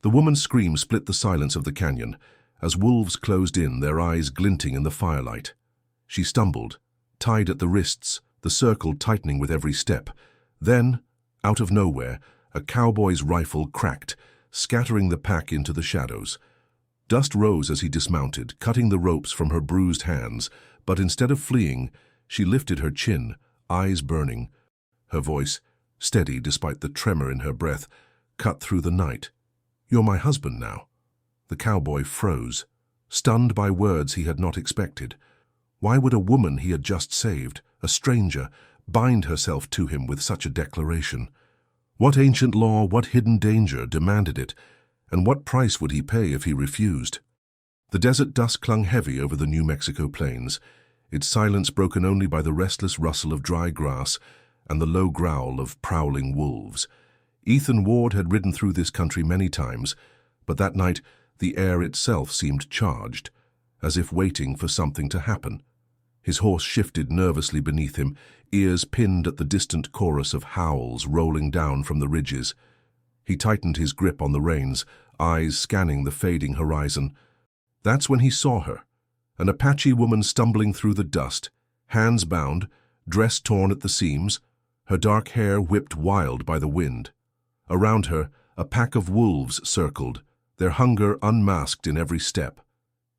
The woman's scream split the silence of the canyon, as wolves closed in, their eyes glinting in the firelight. She stumbled, tied at the wrists, the circle tightening with every step. Then, out of nowhere, a cowboy's rifle cracked, scattering the pack into the shadows. Dust rose as he dismounted, cutting the ropes from her bruised hands, but instead of fleeing, she lifted her chin, eyes burning. Her voice, steady despite the tremor in her breath, cut through the night. "You're my husband now." The cowboy froze, stunned by words he had not expected. Why would a woman he had just saved, a stranger, bind herself to him with such a declaration? What ancient law, what hidden danger demanded it, and what price would he pay if he refused? The desert dusk clung heavy over the New Mexico plains, its silence broken only by the restless rustle of dry grass and the low growl of prowling wolves. Ethan Ward had ridden through this country many times, but that night the air itself seemed charged, as if waiting for something to happen. His horse shifted nervously beneath him, ears pinned at the distant chorus of howls rolling down from the ridges. He tightened his grip on the reins, eyes scanning the fading horizon. That's when he saw her, an Apache woman stumbling through the dust, hands bound, dress torn at the seams, her dark hair whipped wild by the wind. Around her, a pack of wolves circled, their hunger unmasked in every step.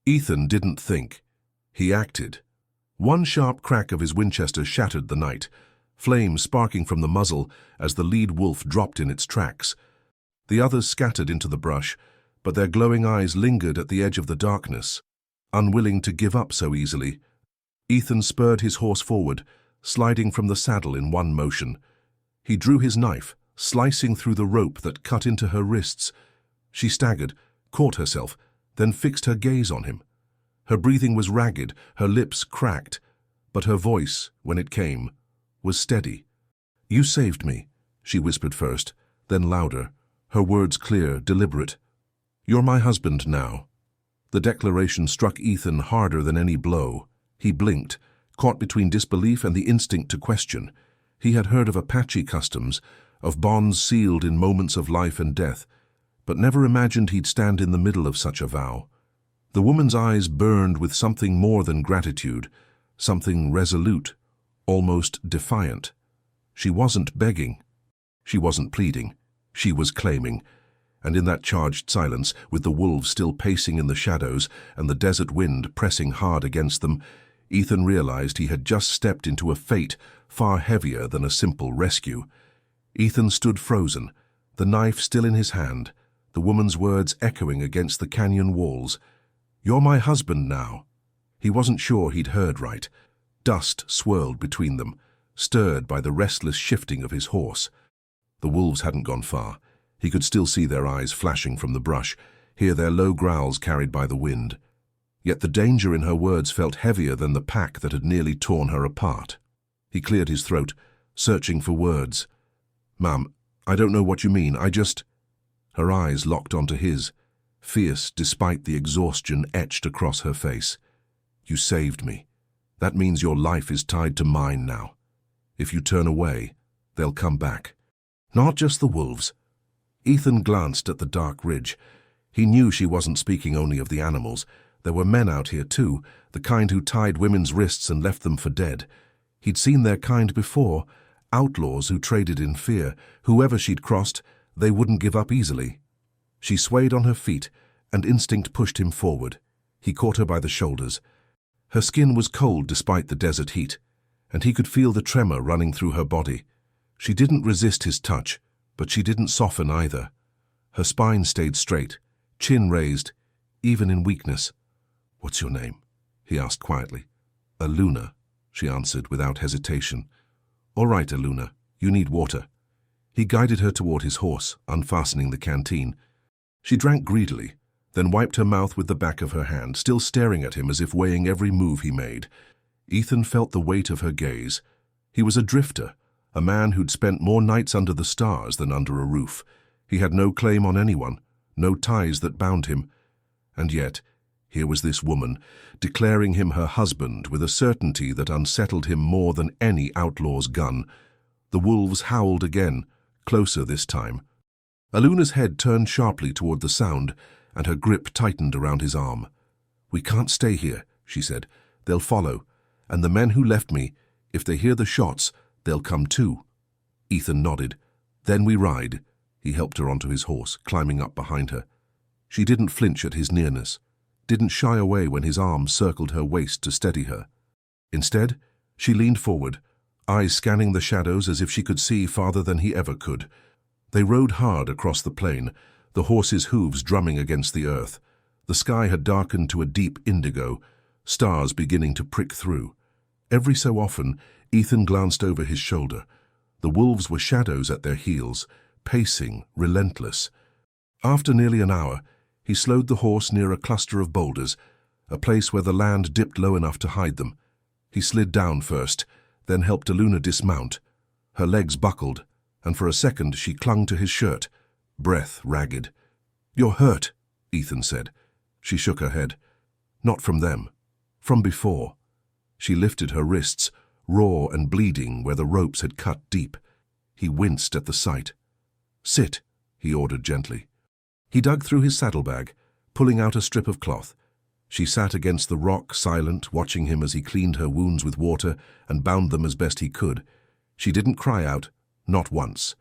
Ethan didn't think. He acted. One sharp crack of his Winchester shattered the night, flames sparking from the muzzle as the lead wolf dropped in its tracks. The others scattered into the brush, but their glowing eyes lingered at the edge of the darkness, unwilling to give up so easily. Ethan spurred his horse forward, sliding from the saddle in one motion. He drew his knife, slicing through the rope that cut into her wrists. She staggered, caught herself, then fixed her gaze on him. Her breathing was ragged, her lips cracked, but her voice, when it came, was steady. "You saved me," she whispered first, then louder, her words clear, deliberate. "You're my husband now." The declaration struck Ethan harder than any blow. He blinked, caught between disbelief and the instinct to question. He had heard of Apache customs, of bonds sealed in moments of life and death, but never imagined he'd stand in the middle of such a vow. The woman's eyes burned with something more than gratitude, something resolute, almost defiant. She wasn't begging. She wasn't pleading. She was claiming. And in that charged silence, with the wolves still pacing in the shadows and the desert wind pressing hard against them, Ethan realized he had just stepped into a fate far heavier than a simple rescue. Ethan stood frozen, the knife still in his hand, the woman's words echoing against the canyon walls. "You're my husband now." He wasn't sure he'd heard right. Dust swirled between them, stirred by the restless shifting of his horse. The wolves hadn't gone far. He could still see their eyes flashing from the brush, hear their low growls carried by the wind. Yet the danger in her words felt heavier than the pack that had nearly torn her apart. He cleared his throat, searching for words. "Ma'am, I don't know what you mean, I just—" Her eyes locked onto his, fierce despite the exhaustion etched across her face. "You saved me. That means your life is tied to mine now. If you turn away, they'll come back. Not just the wolves." Ethan glanced at the dark ridge. He knew she wasn't speaking only of the animals. There were men out here too, the kind who tied women's wrists and left them for dead. He'd seen their kind before, outlaws who traded in fear. Whoever she'd crossed, they wouldn't give up easily. She swayed on her feet, and instinct pushed him forward. He caught her by the shoulders. Her skin was cold despite the desert heat, and he could feel the tremor running through her body. She didn't resist his touch, but she didn't soften either. Her spine stayed straight, chin raised, even in weakness. "What's your name?" he asked quietly. "Aluna," she answered without hesitation. "All right, Aluna, you need water." He guided her toward his horse, unfastening the canteen. She drank greedily, then wiped her mouth with the back of her hand, still staring at him as if weighing every move he made. Ethan felt the weight of her gaze. He was a drifter, a man who'd spent more nights under the stars than under a roof. He had no claim on anyone, no ties that bound him. And yet, here was this woman, declaring him her husband with a certainty that unsettled him more than any outlaw's gun. The wolves howled again, closer this time. Aluna's head turned sharply toward the sound, and her grip tightened around his arm. "We can't stay here," she said. "They'll follow, and the men who left me, if they hear the shots, they'll come too." Ethan nodded. "Then we ride." He helped her onto his horse, climbing up behind her. She didn't flinch at his nearness, didn't shy away when his arm circled her waist to steady her. Instead, she leaned forward, eyes scanning the shadows as if she could see farther than he ever could. They rode hard across the plain, the horses' hooves drumming against the earth. The sky had darkened to a deep indigo, stars beginning to prick through. Every so often, Ethan glanced over his shoulder. The wolves were shadows at their heels, pacing, relentless. After nearly an hour, he slowed the horse near a cluster of boulders, a place where the land dipped low enough to hide them. He slid down first, then helped Aluna dismount. Her legs buckled, and for a second she clung to his shirt, breath ragged. "You're hurt," Ethan said. She shook her head. "Not from them. From before." She lifted her wrists, raw and bleeding where the ropes had cut deep. He winced at the sight. "Sit," he ordered gently. He dug through his saddlebag, pulling out a strip of cloth. She sat against the rock, silent, watching him as he cleaned her wounds with water and bound them as best he could. She didn't cry out, not once.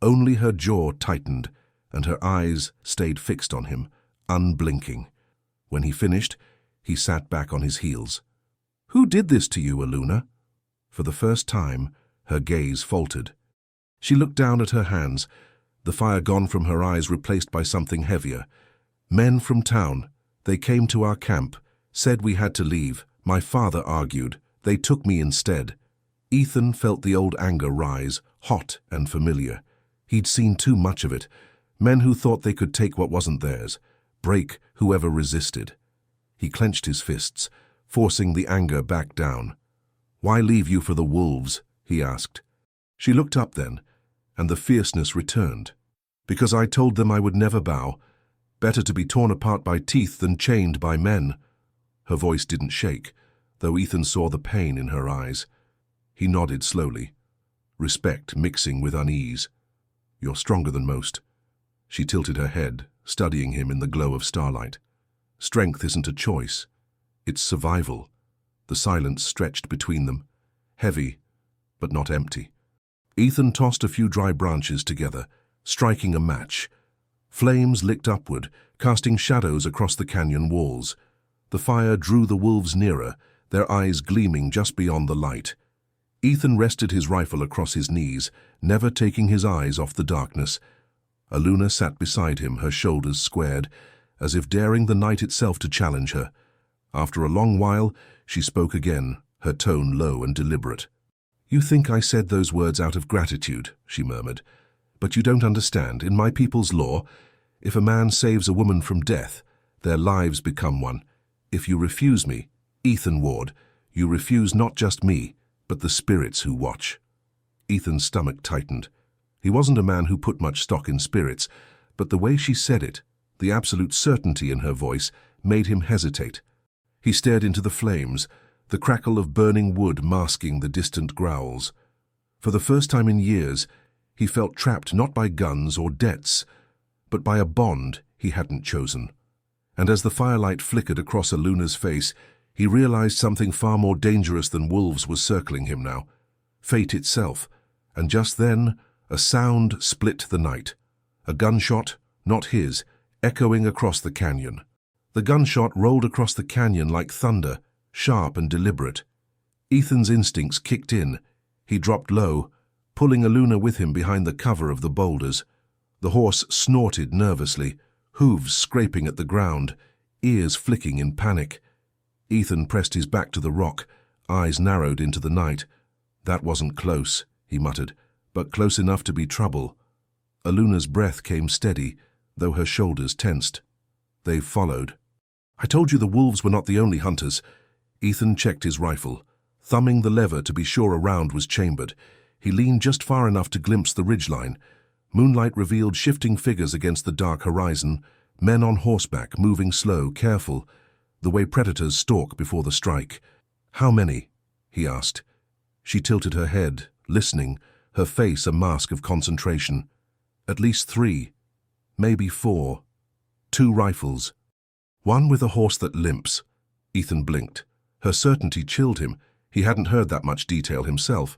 Only her jaw tightened, and her eyes stayed fixed on him, unblinking. When he finished, he sat back on his heels. "Who did this to you, Aluna?" For the first time, her gaze faltered. She looked down at her hands, the fire gone from her eyes, replaced by something heavier. "Men from town. They came to our camp, said we had to leave. My father argued. They took me instead." Ethan felt the old anger rise, hot and familiar. He'd seen too much of it. Men who thought they could take what wasn't theirs, break whoever resisted. He clenched his fists, forcing the anger back down. "Why leave you for the wolves?" he asked. She looked up then, and the fierceness returned. "Because I told them I would never bow. Better to be torn apart by teeth than chained by men." Her voice didn't shake, though Ethan saw the pain in her eyes. He nodded slowly, respect mixing with unease. "You're stronger than most." She tilted her head, studying him in the glow of starlight. "Strength isn't a choice. It's survival." The silence stretched between them, heavy, but not empty. Ethan tossed a few dry branches together, striking a match. Flames licked upward, casting shadows across the canyon walls. The fire drew the wolves nearer, their eyes gleaming just beyond the light. Ethan rested his rifle across his knees, never taking his eyes off the darkness. Aluna sat beside him, her shoulders squared, as if daring the night itself to challenge her. After a long while, she spoke again, her tone low and deliberate. "You think I said those words out of gratitude," she murmured. "But you don't understand. In my people's law, if a man saves a woman from death, their lives become one. If you refuse me, Ethan Ward, you refuse not just me, but the spirits who watch." Ethan's stomach tightened. He wasn't a man who put much stock in spirits, but the way she said it, the absolute certainty in her voice, made him hesitate. He stared into the flames, the crackle of burning wood masking the distant growls. For the first time in years, he felt trapped not by guns or debts, but by a bond he hadn't chosen. And as the firelight flickered across Aluna's face, he realized something far more dangerous than wolves was circling him now. Fate itself. And just then, a sound split the night. A gunshot, not his, echoing across the canyon. The gunshot rolled across the canyon like thunder, sharp and deliberate. Ethan's instincts kicked in. He dropped low, pulling Aluna with him behind the cover of the boulders. The horse snorted nervously, hooves scraping at the ground, ears flicking in panic. Ethan pressed his back to the rock, eyes narrowed into the night. "That wasn't close," he muttered, "but close enough to be trouble." Aluna's breath came steady, though her shoulders tensed. They followed. "I told you the wolves were not the only hunters." Ethan checked his rifle, thumbing the lever to be sure a round was chambered. He leaned just far enough to glimpse the ridgeline. Moonlight revealed shifting figures against the dark horizon, men on horseback, moving slow, careful, the way predators stalk before the strike. "How many?" he asked. She tilted her head, listening, her face a mask of concentration. "At least 3. maybe 4. 2 rifles. One with a horse that limps. Ethan blinked. Her certainty chilled him. He hadn't heard that much detail himself.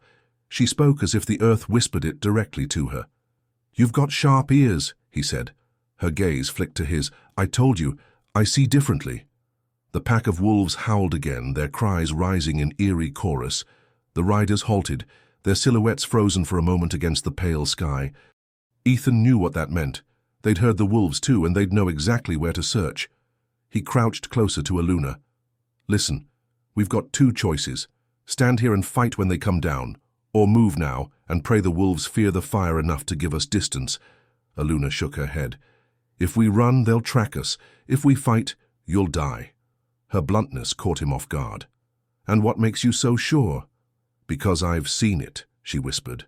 She spoke as if the earth whispered it directly to her. "You've got sharp ears," he said. Her gaze flicked to his. "I told you, I see differently." The pack of wolves howled again, their cries rising in eerie chorus. The riders halted, their silhouettes frozen for a moment against the pale sky. Ethan knew what that meant. They'd heard the wolves too, and they'd know exactly where to search. He crouched closer to Aluna. "Listen, we've got 2 choices. Stand here and fight when they come down, or move now and pray the wolves fear the fire enough to give us distance." Aluna shook her head. "If we run, they'll track us. If we fight, you'll die." Her bluntness caught him off guard. "And what makes you so sure?" "Because I've seen it," she whispered.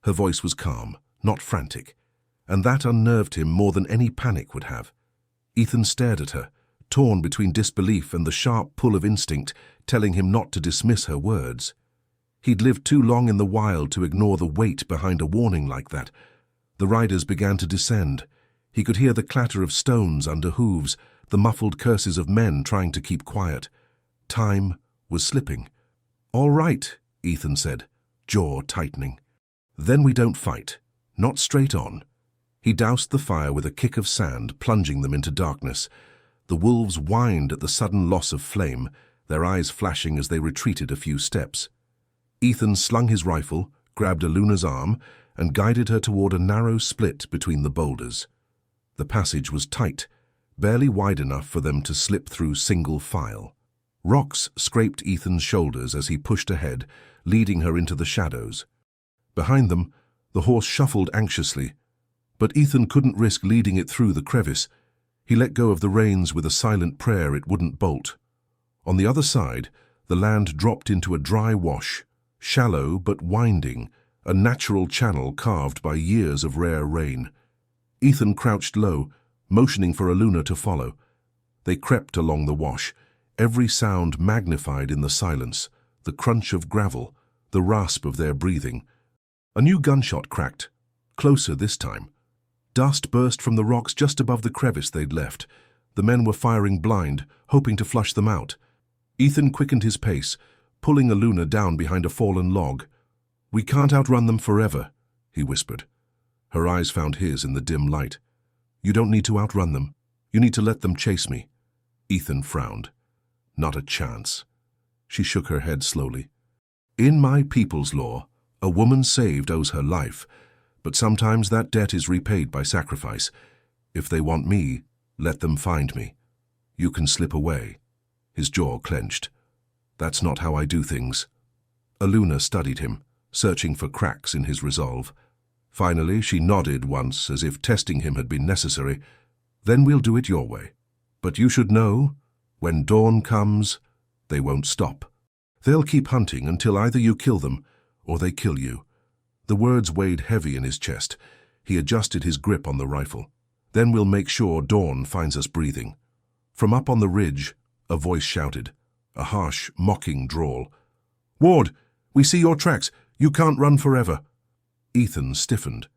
Her voice was calm, not frantic, and that unnerved him more than any panic would have. Ethan stared at her, torn between disbelief and the sharp pull of instinct telling him not to dismiss her words. He'd lived too long in the wild to ignore the weight behind a warning like that. The riders began to descend. He could hear the clatter of stones under hooves, the muffled curses of men trying to keep quiet. Time was slipping. "All right," Ethan said, jaw tightening. "Then we don't fight. Not straight on." He doused the fire with a kick of sand, plunging them into darkness. The wolves whined at the sudden loss of flame, their eyes flashing as they retreated a few steps. Ethan slung his rifle, grabbed Aluna's arm, and guided her toward a narrow split between the boulders. The passage was tight, barely wide enough for them to slip through single file. Rocks scraped Ethan's shoulders as he pushed ahead, leading her into the shadows. Behind them, the horse shuffled anxiously, but Ethan couldn't risk leading it through the crevice. He let go of the reins with a silent prayer it wouldn't bolt. On the other side, the land dropped into a dry wash, shallow but winding, a natural channel carved by years of rare rain. Ethan crouched low, motioning for Aluna to follow. They crept along the wash, every sound magnified in the silence, the crunch of gravel, the rasp of their breathing. A new gunshot cracked, closer this time. Dust burst from the rocks just above the crevice they'd left. The men were firing blind, hoping to flush them out. Ethan quickened his pace, pulling Aluna down behind a fallen log. "We can't outrun them forever," he whispered. Her eyes found his in the dim light. "You don't need to outrun them. You need to let them chase me." Ethan frowned. "Not a chance." She shook her head slowly. "In my people's law, a woman saved owes her life, but sometimes that debt is repaid by sacrifice. If they want me, let them find me. You can slip away." His jaw clenched. "That's not how I do things." Aluna studied him, searching for cracks in his resolve. Finally, she nodded once, as if testing him had been necessary. "Then we'll do it your way. But you should know, when dawn comes, they won't stop. They'll keep hunting until either you kill them or they kill you." The words weighed heavy in his chest. He adjusted his grip on the rifle. "Then we'll make sure dawn finds us breathing." From up on the ridge, a voice shouted, a harsh, mocking drawl. "Ward, we see your tracks. You can't run forever." Ethan stiffened.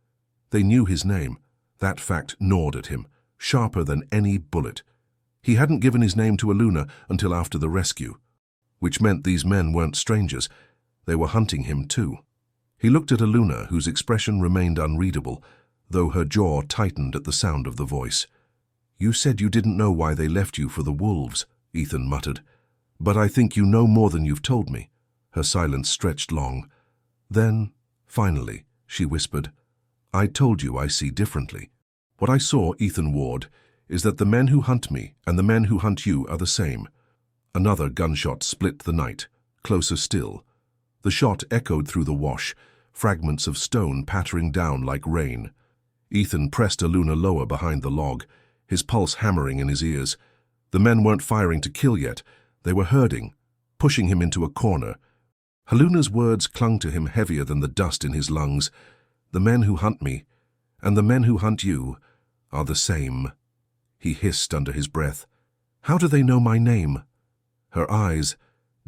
They knew his name. That fact gnawed at him, sharper than any bullet. He hadn't given his name to Aluna until after the rescue, which meant these men weren't strangers. They were hunting him too. He looked at Aluna, whose expression remained unreadable, though her jaw tightened at the sound of the voice. "You said you didn't know why they left you for the wolves," Ethan muttered. "But I think you know more than you've told me." Her silence stretched long. "Then, finally," she whispered, "I told you I see differently. What I saw, Ethan Ward, is that the men who hunt me and the men who hunt you are the same." Another gunshot split the night, closer still. The shot echoed through the wash, fragments of stone pattering down like rain. Ethan pressed Aluna lower behind the log, his pulse hammering in his ears. The men weren't firing to kill yet. They were herding, pushing him into a corner. Aluna's words clung to him heavier than the dust in his lungs. "The men who hunt me and the men who hunt you are the same," he hissed under his breath. "How do they know my name?" Her eyes,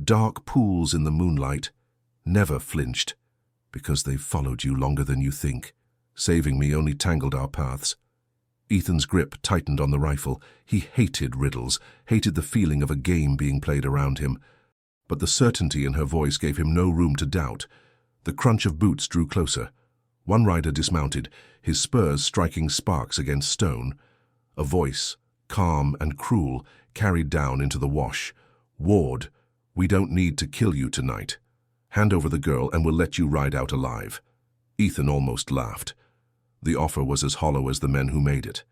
dark pools in the moonlight, never flinched. "Because they've followed you longer than you think. Saving me only tangled our paths." Ethan's grip tightened on the rifle. He hated riddles, hated the feeling of a game being played around him. But the certainty in her voice gave him no room to doubt. The crunch of boots drew closer. One rider dismounted, his spurs striking sparks against stone. A voice, calm and cruel, carried down into the wash. "Ward, we don't need to kill you tonight. Hand over the girl and we'll let you ride out alive." Ethan almost laughed. The offer was as hollow as the men who made it.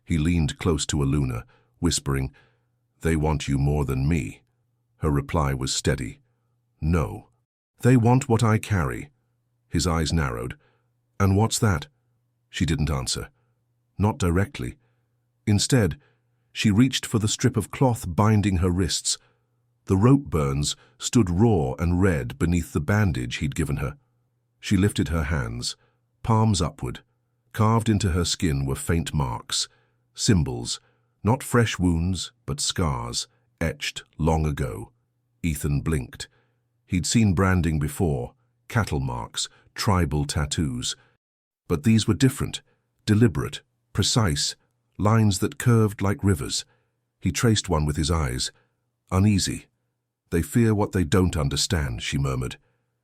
He leaned close to Aluna, whispering, "They want you more than me." Her reply was steady. "No. They want what I carry." His eyes narrowed. "And what's that?" She didn't answer. Not directly. Instead, she reached for the strip of cloth binding her wrists. The rope burns stood raw and red beneath the bandage he'd given her. She lifted her hands, palms upward. Carved into her skin were faint marks, symbols, not fresh wounds, but scars, etched long ago. Ethan blinked. He'd seen branding before, cattle marks, tribal tattoos. But these were different, deliberate, precise, lines that curved like rivers. He traced one with his eyes. Uneasy. "They fear what they don't understand," she murmured.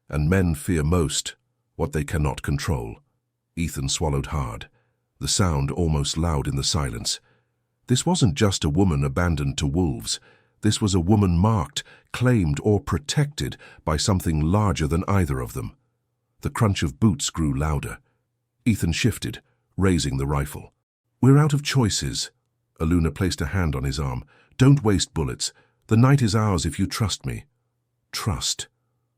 "And men fear most what they cannot control." Ethan swallowed hard, the sound almost loud in the silence. This wasn't just a woman abandoned to wolves. This was a woman marked, claimed, or protected by something larger than either of them. The crunch of boots grew louder. Ethan shifted, raising the rifle. "We're out of choices." Aluna placed a hand on his arm. "Don't waste bullets. The night is ours if you trust me." Trust.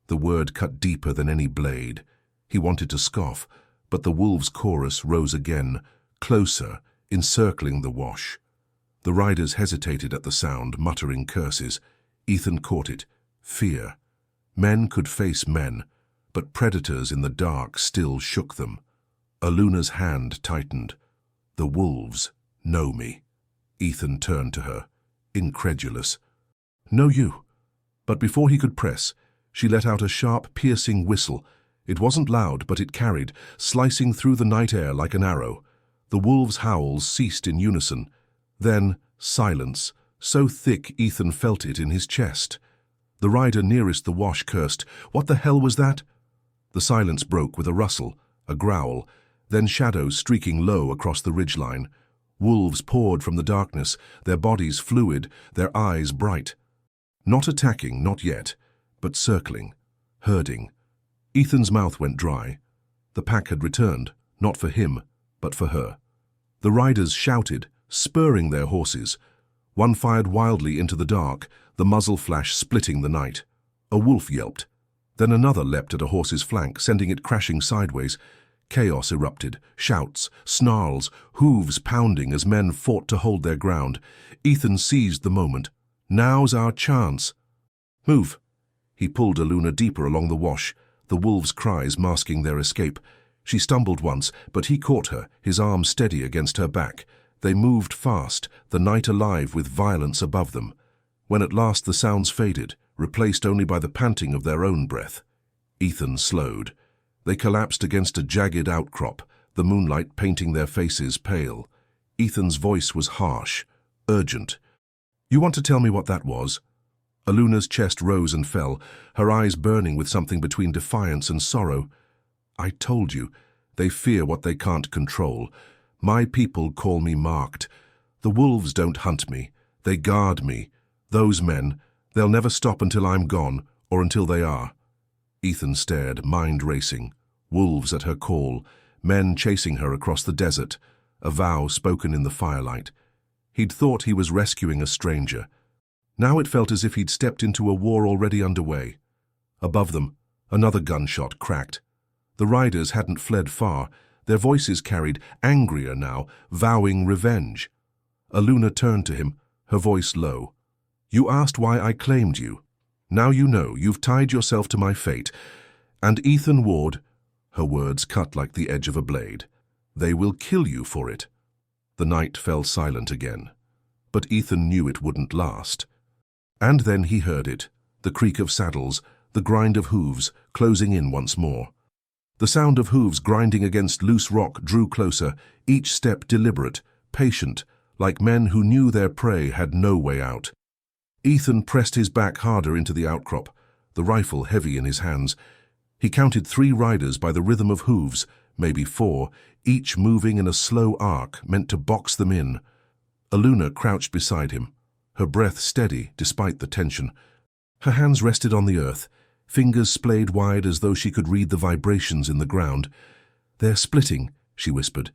The word cut deeper than any blade. He wanted to scoff, but the wolves' chorus rose again, closer, encircling the wash. The riders hesitated at the sound, muttering curses. Ethan caught it. Fear. Men could face men, but predators in the dark still shook them. Aluna's hand tightened. "The wolves know me." Ethan turned to her, incredulous. "Know you?" But before he could press, she let out a sharp, piercing whistle. It wasn't loud, but it carried, slicing through the night air like an arrow. The wolves' howls ceased in unison. Then, silence, so thick Ethan felt it in his chest. The rider nearest the wash cursed, "What the hell was that?" The silence broke with a rustle, a growl, then shadows streaking low across the ridgeline. Wolves poured from the darkness, their bodies fluid, their eyes bright. Not attacking, not yet, but circling, herding. Ethan's mouth went dry. The pack had returned, not for him, but for her. The riders shouted, spurring their horses. One fired wildly into the dark, the muzzle flash splitting the night. A wolf yelped. Then another leapt at a horse's flank, sending it crashing sideways. Chaos erupted, shouts, snarls, hooves pounding as men fought to hold their ground. Ethan seized the moment. "Now's our chance." "Move." He pulled Aluna deeper along the wash, the wolves' cries masking their escape. She stumbled once, but he caught her, his arm steady against her back. They moved fast, the night alive with violence above them. When at last the sounds faded, replaced only by the panting of their own breath, Ethan slowed. They collapsed against a jagged outcrop, the moonlight painting their faces pale. Ethan's voice was harsh, urgent. "You want to tell me what that was?" Aluna's chest rose and fell, her eyes burning with something between defiance and sorrow. "I told you, they fear what they can't control. My people call me marked. The wolves don't hunt me, they guard me. Those men, they'll never stop until I'm gone, or until they are." Ethan stared, mind racing. Wolves at her call, men chasing her across the desert, a vow spoken in the firelight. He'd thought he was rescuing a stranger. Now it felt as if he'd stepped into a war already underway. Above them, another gunshot cracked. The riders hadn't fled far. Their voices carried, angrier now, vowing revenge. Aluna turned to him, her voice low. "You asked why I claimed you. Now you know, you've tied yourself to my fate. And Ethan Ward," her words cut like the edge of a blade, "they will kill you for it." The night fell silent again. But Ethan knew it wouldn't last. And then he heard it, the creak of saddles, the grind of hooves, closing in once more. The sound of hooves grinding against loose rock drew closer, each step deliberate, patient, like men who knew their prey had no way out. Ethan pressed his back harder into the outcrop, the rifle heavy in his hands. He counted 3 riders by the rhythm of hooves, maybe 4, each moving in a slow arc meant to box them in. Aluna crouched beside him, her breath steady despite the tension. Her hands rested on the earth, fingers splayed wide as though she could read the vibrations in the ground. "They're splitting," she whispered.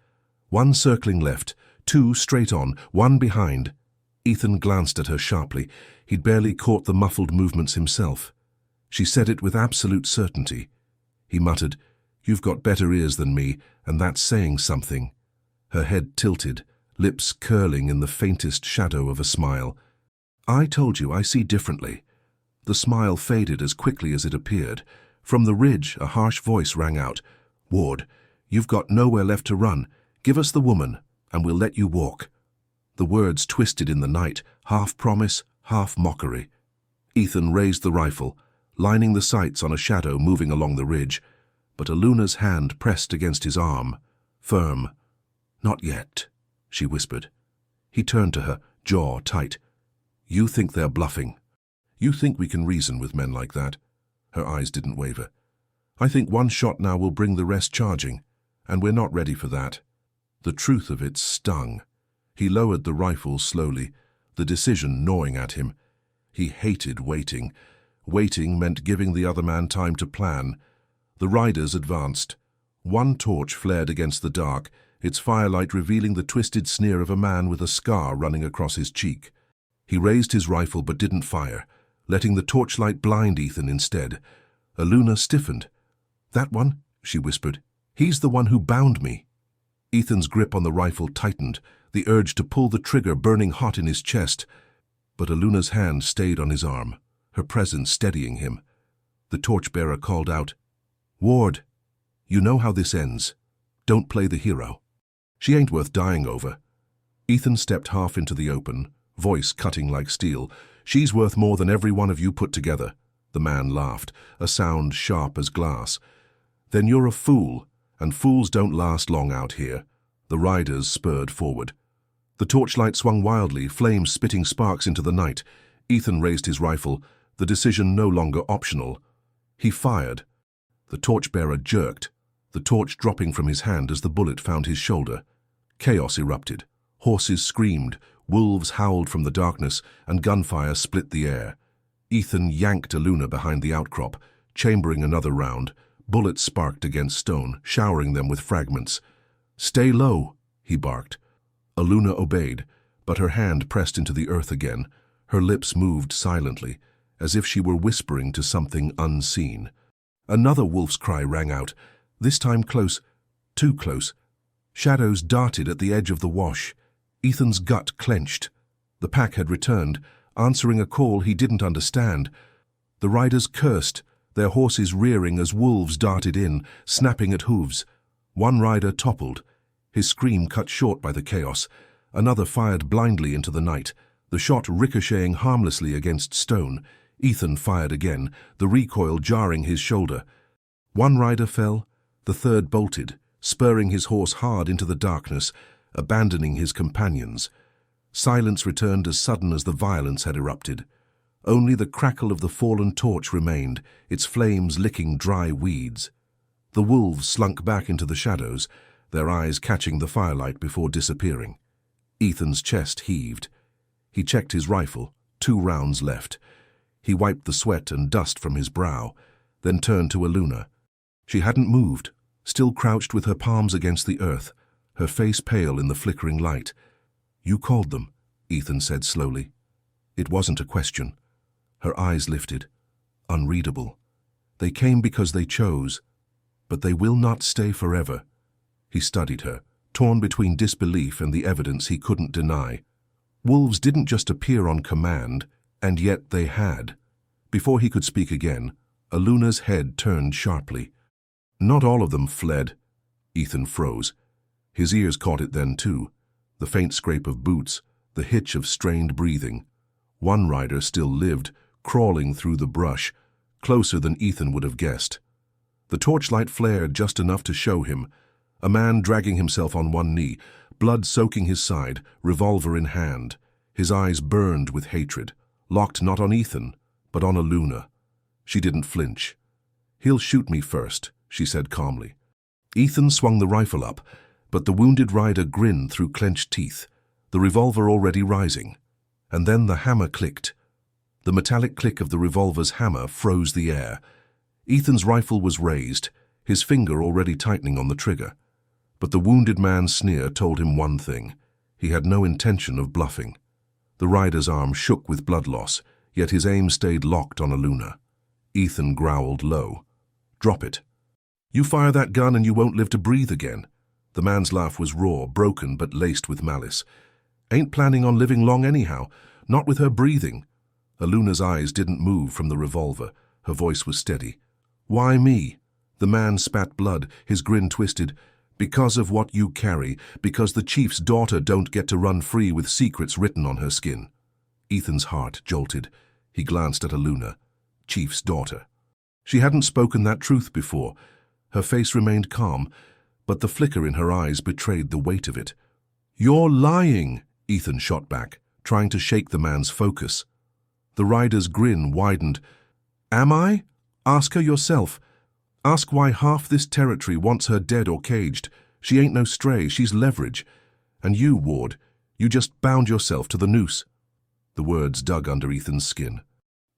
"One circling left, 2 straight on, 1 behind." Ethan glanced at her sharply. He'd barely caught the muffled movements himself. She said it with absolute certainty. He muttered, "You've got better ears than me, and that's saying something." Her head tilted, lips curling in the faintest shadow of a smile. "I told you I see differently." The smile faded as quickly as it appeared. From the ridge, a harsh voice rang out. "Ward, you've got nowhere left to run. Give us the woman, and we'll let you walk." The words twisted in the night, half promise, half mockery. Ethan raised the rifle, lining the sights on a shadow moving along the ridge, but Aluna's hand pressed against his arm, firm. "Not yet," she whispered. He turned to her, jaw tight. "You think they're bluffing. You think we can reason with men like that?" Her eyes didn't waver. "I think one shot now will bring the rest charging, and we're not ready for that." The truth of it stung. He lowered the rifle slowly, the decision gnawing at him. He hated waiting. Waiting meant giving the other man time to plan. The riders advanced. One torch flared against the dark, its firelight revealing the twisted sneer of a man with a scar running across his cheek. He raised his rifle but didn't fire, letting the torchlight blind Ethan instead. Aluna stiffened. "That one?" she whispered. "He's the one who bound me." Ethan's grip on the rifle tightened, the urge to pull the trigger burning hot in his chest. But Aluna's hand stayed on his arm, her presence steadying him. The torchbearer called out, "Ward, you know how this ends. Don't play the hero. She ain't worth dying over." Ethan stepped half into the open, voice cutting like steel. "She's worth more than every one of you put together." The man laughed, a sound sharp as glass. "Then you're a fool, and fools don't last long out here." The riders spurred forward. The torchlight swung wildly, flames spitting sparks into the night. Ethan raised his rifle, the decision no longer optional. He fired. The torchbearer jerked, the torch dropping from his hand as the bullet found his shoulder. Chaos erupted. Horses screamed, wolves howled from the darkness, and gunfire split the air. Ethan yanked Aluna behind the outcrop, chambering another round. Bullets sparked against stone, showering them with fragments. "Stay low," he barked. Aluna obeyed, but her hand pressed into the earth again. Her lips moved silently, as if she were whispering to something unseen. Another wolf's cry rang out, this time close, too close. Shadows darted at the edge of the wash. Ethan's gut clenched. The pack had returned, answering a call he didn't understand. The riders cursed, their horses rearing as wolves darted in, snapping at hooves. One rider toppled, his scream cut short by the chaos. Another fired blindly into the night, the shot ricocheting harmlessly against stone. Ethan fired again, the recoil jarring his shoulder. One rider fell, the third bolted, spurring his horse hard into the darkness, abandoning his companions. Silence returned as sudden as the violence had erupted. Only the crackle of the fallen torch remained, its flames licking dry weeds. The wolves slunk back into the shadows, their eyes catching the firelight before disappearing. Ethan's chest heaved. He checked his rifle, 2 rounds left. He wiped the sweat and dust from his brow, then turned to Aluna. She hadn't moved, still crouched with her palms against the earth, her face pale in the flickering light. "You called them," Ethan said slowly. It wasn't a question. Her eyes lifted, unreadable. "They came because they chose, but they will not stay forever." He studied her, torn between disbelief and the evidence he couldn't deny. Wolves didn't just appear on command, and yet they had. Before he could speak again, Aluna's head turned sharply. "Not all of them fled." Ethan froze. His ears caught it then too, the faint scrape of boots, the hitch of strained breathing. One rider still lived, crawling through the brush, closer than Ethan would have guessed. The torchlight flared just enough to show him, a man dragging himself on one knee, blood soaking his side, revolver in hand. His eyes burned with hatred, locked not on Ethan, but on Aluna. She didn't flinch. "He'll shoot me first," she said calmly. Ethan swung the rifle up, but the wounded rider grinned through clenched teeth, the revolver already rising. And then the hammer clicked. The metallic click of the revolver's hammer froze the air. Ethan's rifle was raised, his finger already tightening on the trigger. But the wounded man's sneer told him one thing. He had no intention of bluffing. The rider's arm shook with blood loss, yet his aim stayed locked on Aluna. Ethan growled low. "Drop it. You fire that gun and you won't live to breathe again." The man's laugh was raw, broken, but laced with malice. "Ain't planning on living long anyhow, not with her breathing." Aluna's eyes didn't move from the revolver. Her voice was steady. "Why me?" The man spat blood, his grin twisted. "Because of what you carry, because the chief's daughter don't get to run free with secrets written on her skin." Ethan's heart jolted. He glanced at Aluna. Chief's daughter. She hadn't spoken that truth before. Her face remained calm, but the flicker in her eyes betrayed the weight of it. "You're lying," Ethan shot back, trying to shake the man's focus. The rider's grin widened. "Am I? Ask her yourself. Ask why half this territory wants her dead or caged. She ain't no stray, she's leverage. And you, Ward, you just bound yourself to the noose." The words dug under Ethan's skin.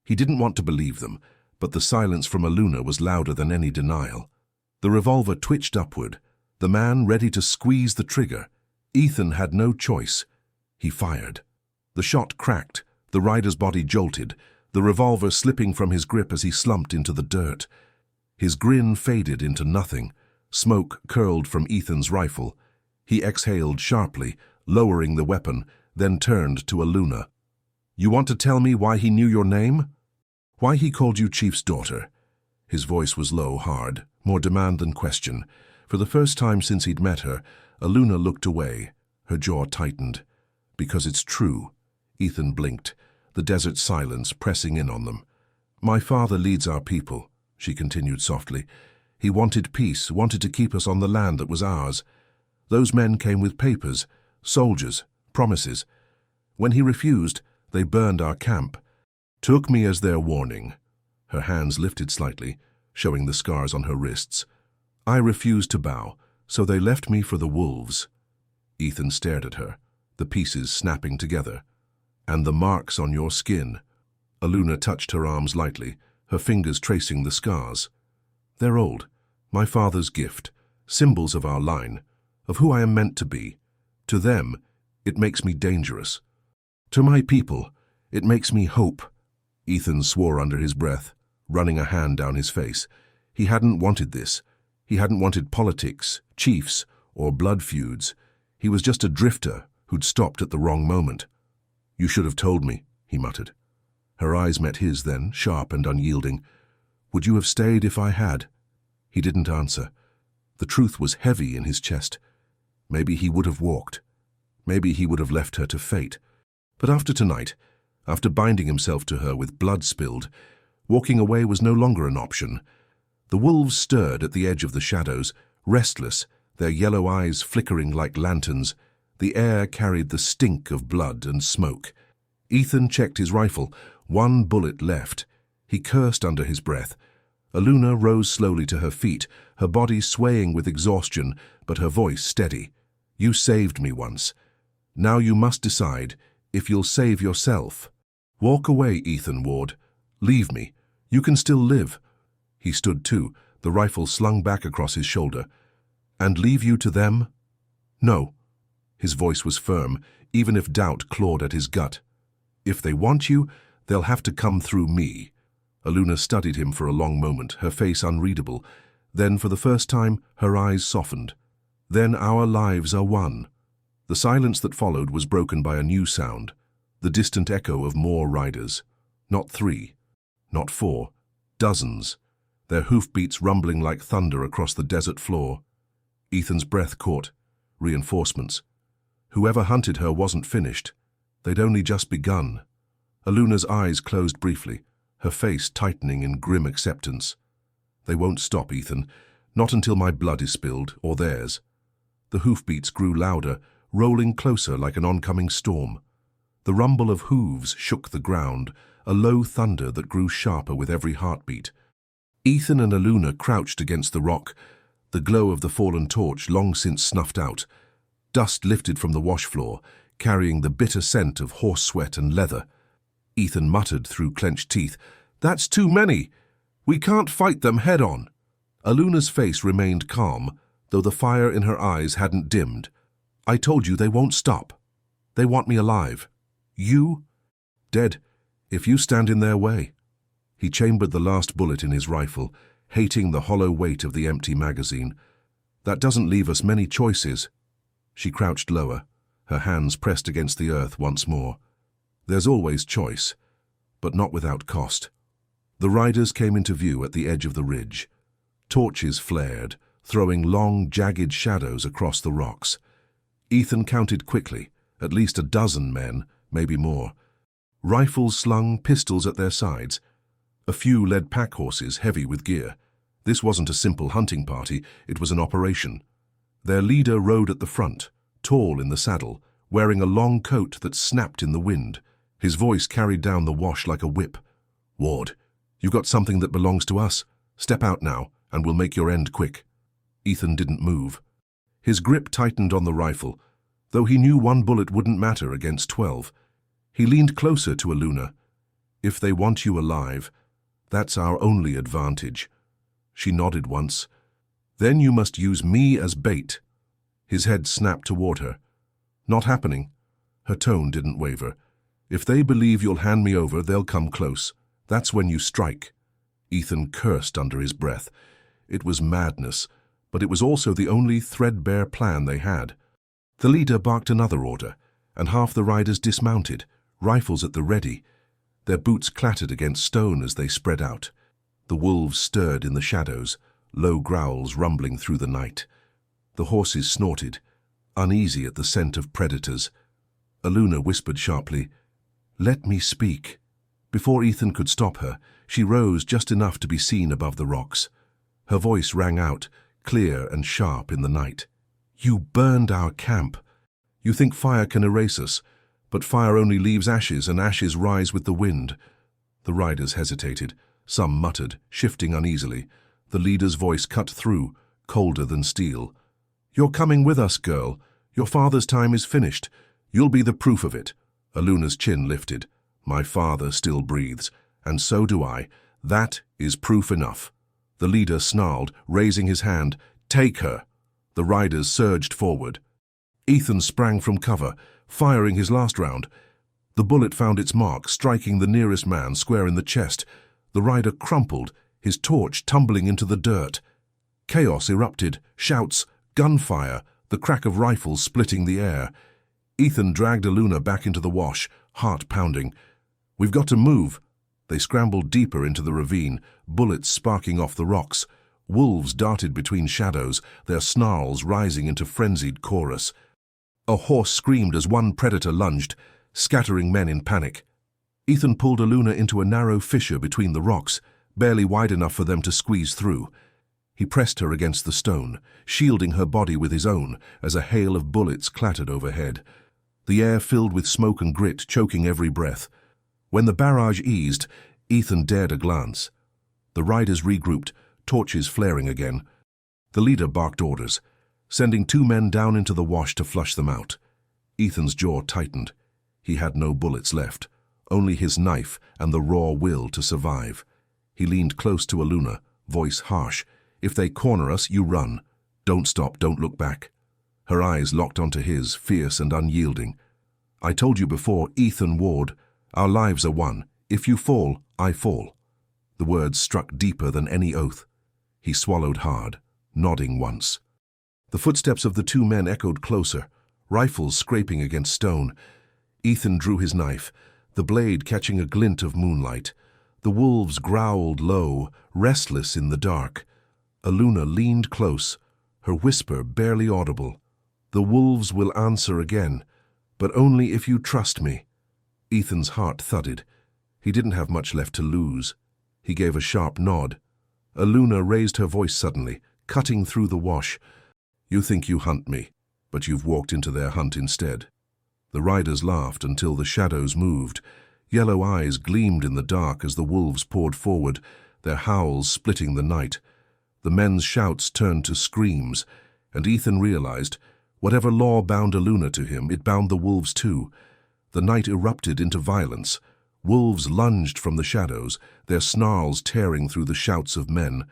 He didn't want to believe them, but the silence from Aluna was louder than any denial. The revolver twitched upward, the man ready to squeeze the trigger. Ethan had no choice. He fired. The shot cracked, the rider's body jolted, the revolver slipping from his grip as he slumped into the dirt. His grin faded into nothing. Smoke curled from Ethan's rifle. He exhaled sharply, lowering the weapon, then turned to Aluna. "You want to tell me why he knew your name? Why he called you Chief's daughter?" His voice was low, hard, more demand than question. For the first time since he'd met her, Aluna looked away. Her jaw tightened. "Because it's true." Ethan blinked, the desert silence pressing in on them. "My father leads our people," she continued softly. "He wanted peace, wanted to keep us on the land that was ours. Those men came with papers, soldiers, promises. When he refused, they burned our camp. Took me as their warning." Her hands lifted slightly, showing the scars on her wrists. "I refused to bow, so they left me for the wolves." Ethan stared at her, the pieces snapping together. "And the marks on your skin." Aluna touched her arms lightly, her fingers tracing the scars. "They're old. My father's gift, symbols of our line, of who I am meant to be. To them, it makes me dangerous. To my people, it makes me hope." Ethan swore under his breath, running a hand down his face. He hadn't wanted this. He hadn't wanted politics, chiefs, or blood feuds. He was just a drifter who'd stopped at the wrong moment. "You should have told me," he muttered. Her eyes met his then, sharp and unyielding. "Would you have stayed if I had?" He didn't answer. The truth was heavy in his chest. Maybe he would have walked. Maybe he would have left her to fate. But after tonight, after binding himself to her with blood spilled, walking away was no longer an option. The wolves stirred at the edge of the shadows, restless, their yellow eyes flickering like lanterns. The air carried the stink of blood and smoke. Ethan checked his rifle, one bullet left. He cursed under his breath. Aluna rose slowly to her feet, her body swaying with exhaustion, but her voice steady. "You saved me once. Now you must decide if you'll save yourself. Walk away, Ethan Ward. Leave me. You can still live." He stood too, the rifle slung back across his shoulder. "And leave you to them?" "No." His voice was firm, even if doubt clawed at his gut. "If they want you, they'll have to come through me." Aluna studied him for a long moment, her face unreadable. Then, for the first time, her eyes softened. "Then our lives are one." The silence that followed was broken by a new sound, the distant echo of more riders. Not 3, not 4, dozens, their hoofbeats rumbling like thunder across the desert floor. Ethan's breath caught. Reinforcements. Whoever hunted her wasn't finished. They'd only just begun. Aluna's eyes closed briefly, her face tightening in grim acceptance. "They won't stop, Ethan. Not until my blood is spilled, or theirs." The hoofbeats grew louder, rolling closer like an oncoming storm. The rumble of hooves shook the ground, a low thunder that grew sharper with every heartbeat. Ethan and Aluna crouched against the rock, the glow of the fallen torch long since snuffed out. Dust lifted from the wash floor, carrying the bitter scent of horse sweat and leather. Ethan muttered through clenched teeth, "That's too many! We can't fight them head-on." Aluna's face remained calm, though the fire in her eyes hadn't dimmed. "I told you they won't stop. They want me alive. You? Dead, if you stand in their way." He chambered the last bullet in his rifle, hating the hollow weight of the empty magazine. "That doesn't leave us many choices." She crouched lower, her hands pressed against the earth once more. "There's always choice, but not without cost." The riders came into view at the edge of the ridge. Torches flared, throwing long, jagged shadows across the rocks. Ethan counted quickly, at least a dozen men, maybe more. Rifles slung, pistols at their sides. A few led pack horses heavy with gear. This wasn't a simple hunting party, it was an operation. Their leader rode at the front, tall in the saddle, wearing a long coat that snapped in the wind. His voice carried down the wash like a whip. "Ward, you've got something that belongs to us. Step out now, and we'll make your end quick." Ethan didn't move. His grip tightened on the rifle, though he knew one bullet wouldn't matter against 12. He leaned closer to Aluna. "If they want you alive, that's our only advantage." She nodded once. "Then you must use me as bait." His head snapped toward her. "Not happening." Her tone didn't waver. "If they believe you'll hand me over, they'll come close. That's when you strike." Ethan cursed under his breath. It was madness, but it was also the only threadbare plan they had. The leader barked another order, and half the riders dismounted, rifles at the ready. Their boots clattered against stone as they spread out. The wolves stirred in the shadows, low growls rumbling through the night. The horses snorted, uneasy at the scent of predators. Aluna whispered sharply, "Let me speak." Before Ethan could stop her, she rose just enough to be seen above the rocks. Her voice rang out, clear and sharp in the night. "You burned our camp. You think fire can erase us, but fire only leaves ashes, and ashes rise with the wind." The riders hesitated. Some muttered, shifting uneasily. The leader's voice cut through, colder than steel. "You're coming with us, girl. Your father's time is finished. You'll be the proof of it." Aluna's chin lifted. "My father still breathes, and so do I. That is proof enough." The leader snarled, raising his hand. "Take her." The riders surged forward. Ethan sprang from cover, firing his last round. The bullet found its mark, striking the nearest man square in the chest. The rider crumpled, his torch tumbling into the dirt. Chaos erupted, shouts, gunfire, the crack of rifles splitting the air. Ethan dragged Aluna back into the wash, heart pounding. "We've got to move." They scrambled deeper into the ravine, bullets sparking off the rocks. Wolves darted between shadows, their snarls rising into frenzied chorus. A horse screamed as one predator lunged, scattering men in panic. Ethan pulled Aluna into a narrow fissure between the rocks, barely wide enough for them to squeeze through. He pressed her against the stone, shielding her body with his own as a hail of bullets clattered overhead. The air filled with smoke and grit, choking every breath. When the barrage eased, Ethan dared a glance. The riders regrouped, torches flaring again. The leader barked orders, sending 2 men down into the wash to flush them out. Ethan's jaw tightened. He had no bullets left, only his knife and the raw will to survive. He leaned close to Aluna, voice harsh. "If they corner us, you run. Don't stop, don't look back." Her eyes locked onto his, fierce and unyielding. "I told you before, Ethan Ward, our lives are one. If you fall, I fall." The words struck deeper than any oath. He swallowed hard, nodding once. The footsteps of the 2 men echoed closer, rifles scraping against stone. Ethan drew his knife, the blade catching a glint of moonlight. The wolves growled low, restless in the dark. Aluna leaned close, her whisper barely audible. "The wolves will answer again, but only if you trust me." Ethan's heart thudded. He didn't have much left to lose. He gave a sharp nod. Aluna raised her voice suddenly, cutting through the wash. "You think you hunt me, but you've walked into their hunt instead." The riders laughed until the shadows moved. Yellow eyes gleamed in the dark as the wolves poured forward, their howls splitting the night. The men's shouts turned to screams, and Ethan realized, whatever law bound Aluna to him, it bound the wolves too. The night erupted into violence. Wolves lunged from the shadows, their snarls tearing through the shouts of men.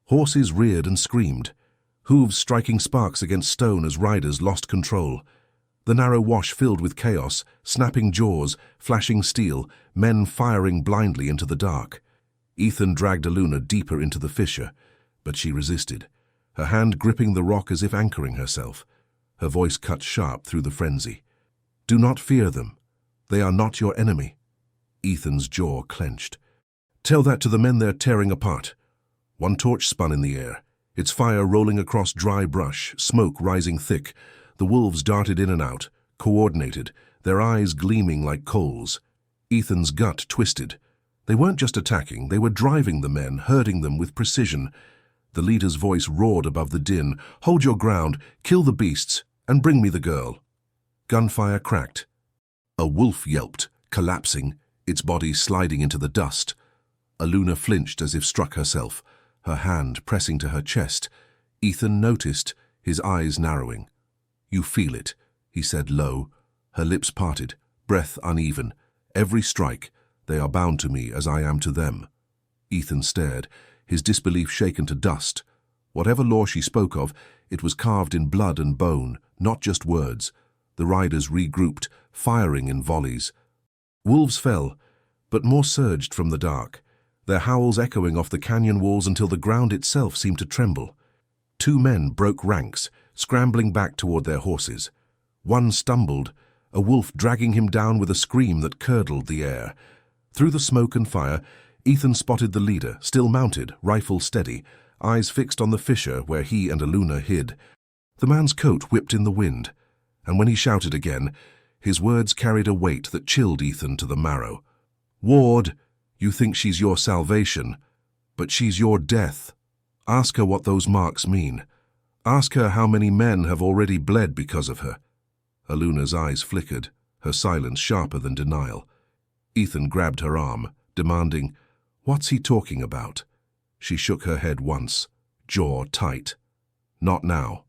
Horses reared and screamed, hooves striking sparks against stone as riders lost control. The narrow wash filled with chaos, snapping jaws, flashing steel, men firing blindly into the dark. Ethan dragged Aluna deeper into the fissure, but she resisted, her hand gripping the rock as if anchoring herself. Her voice cut sharp through the frenzy. "Do not fear them. They are not your enemy." Ethan's jaw clenched. "Tell that to the men they're tearing apart." One torch spun in the air, its fire rolling across dry brush, smoke rising thick. The wolves darted in and out, coordinated, their eyes gleaming like coals. Ethan's gut twisted. They weren't just attacking, they were driving the men, herding them with precision. The leader's voice roared above the din. "Hold your ground, kill the beasts, and bring me the girl." Gunfire cracked. A wolf yelped, collapsing, its body sliding into the dust. Aluna flinched as if struck herself, her hand pressing to her chest. Ethan noticed, his eyes narrowing. "You feel it," he said low. Her lips parted, breath uneven. "Every strike, they are bound to me as I am to them." Ethan stared, his disbelief shaken to dust. Whatever law she spoke of, it was carved in blood and bone, not just words. The riders regrouped, firing in volleys. Wolves fell, but more surged from the dark, their howls echoing off the canyon walls until the ground itself seemed to tremble. Two men broke ranks, scrambling back toward their horses. One stumbled, a wolf dragging him down with a scream that curdled the air. Through the smoke and fire, Ethan spotted the leader, still mounted, rifle steady, eyes fixed on the fissure where he and Aluna hid. The man's coat whipped in the wind, and when he shouted again, his words carried a weight that chilled Ethan to the marrow. "Ward, you think she's your salvation, but she's your death. Ask her what those marks mean. Ask her how many men have already bled because of her." Aluna's eyes flickered, her silence sharper than denial. Ethan grabbed her arm, demanding, "What's he talking about?" She shook her head once, jaw tight. "Not now."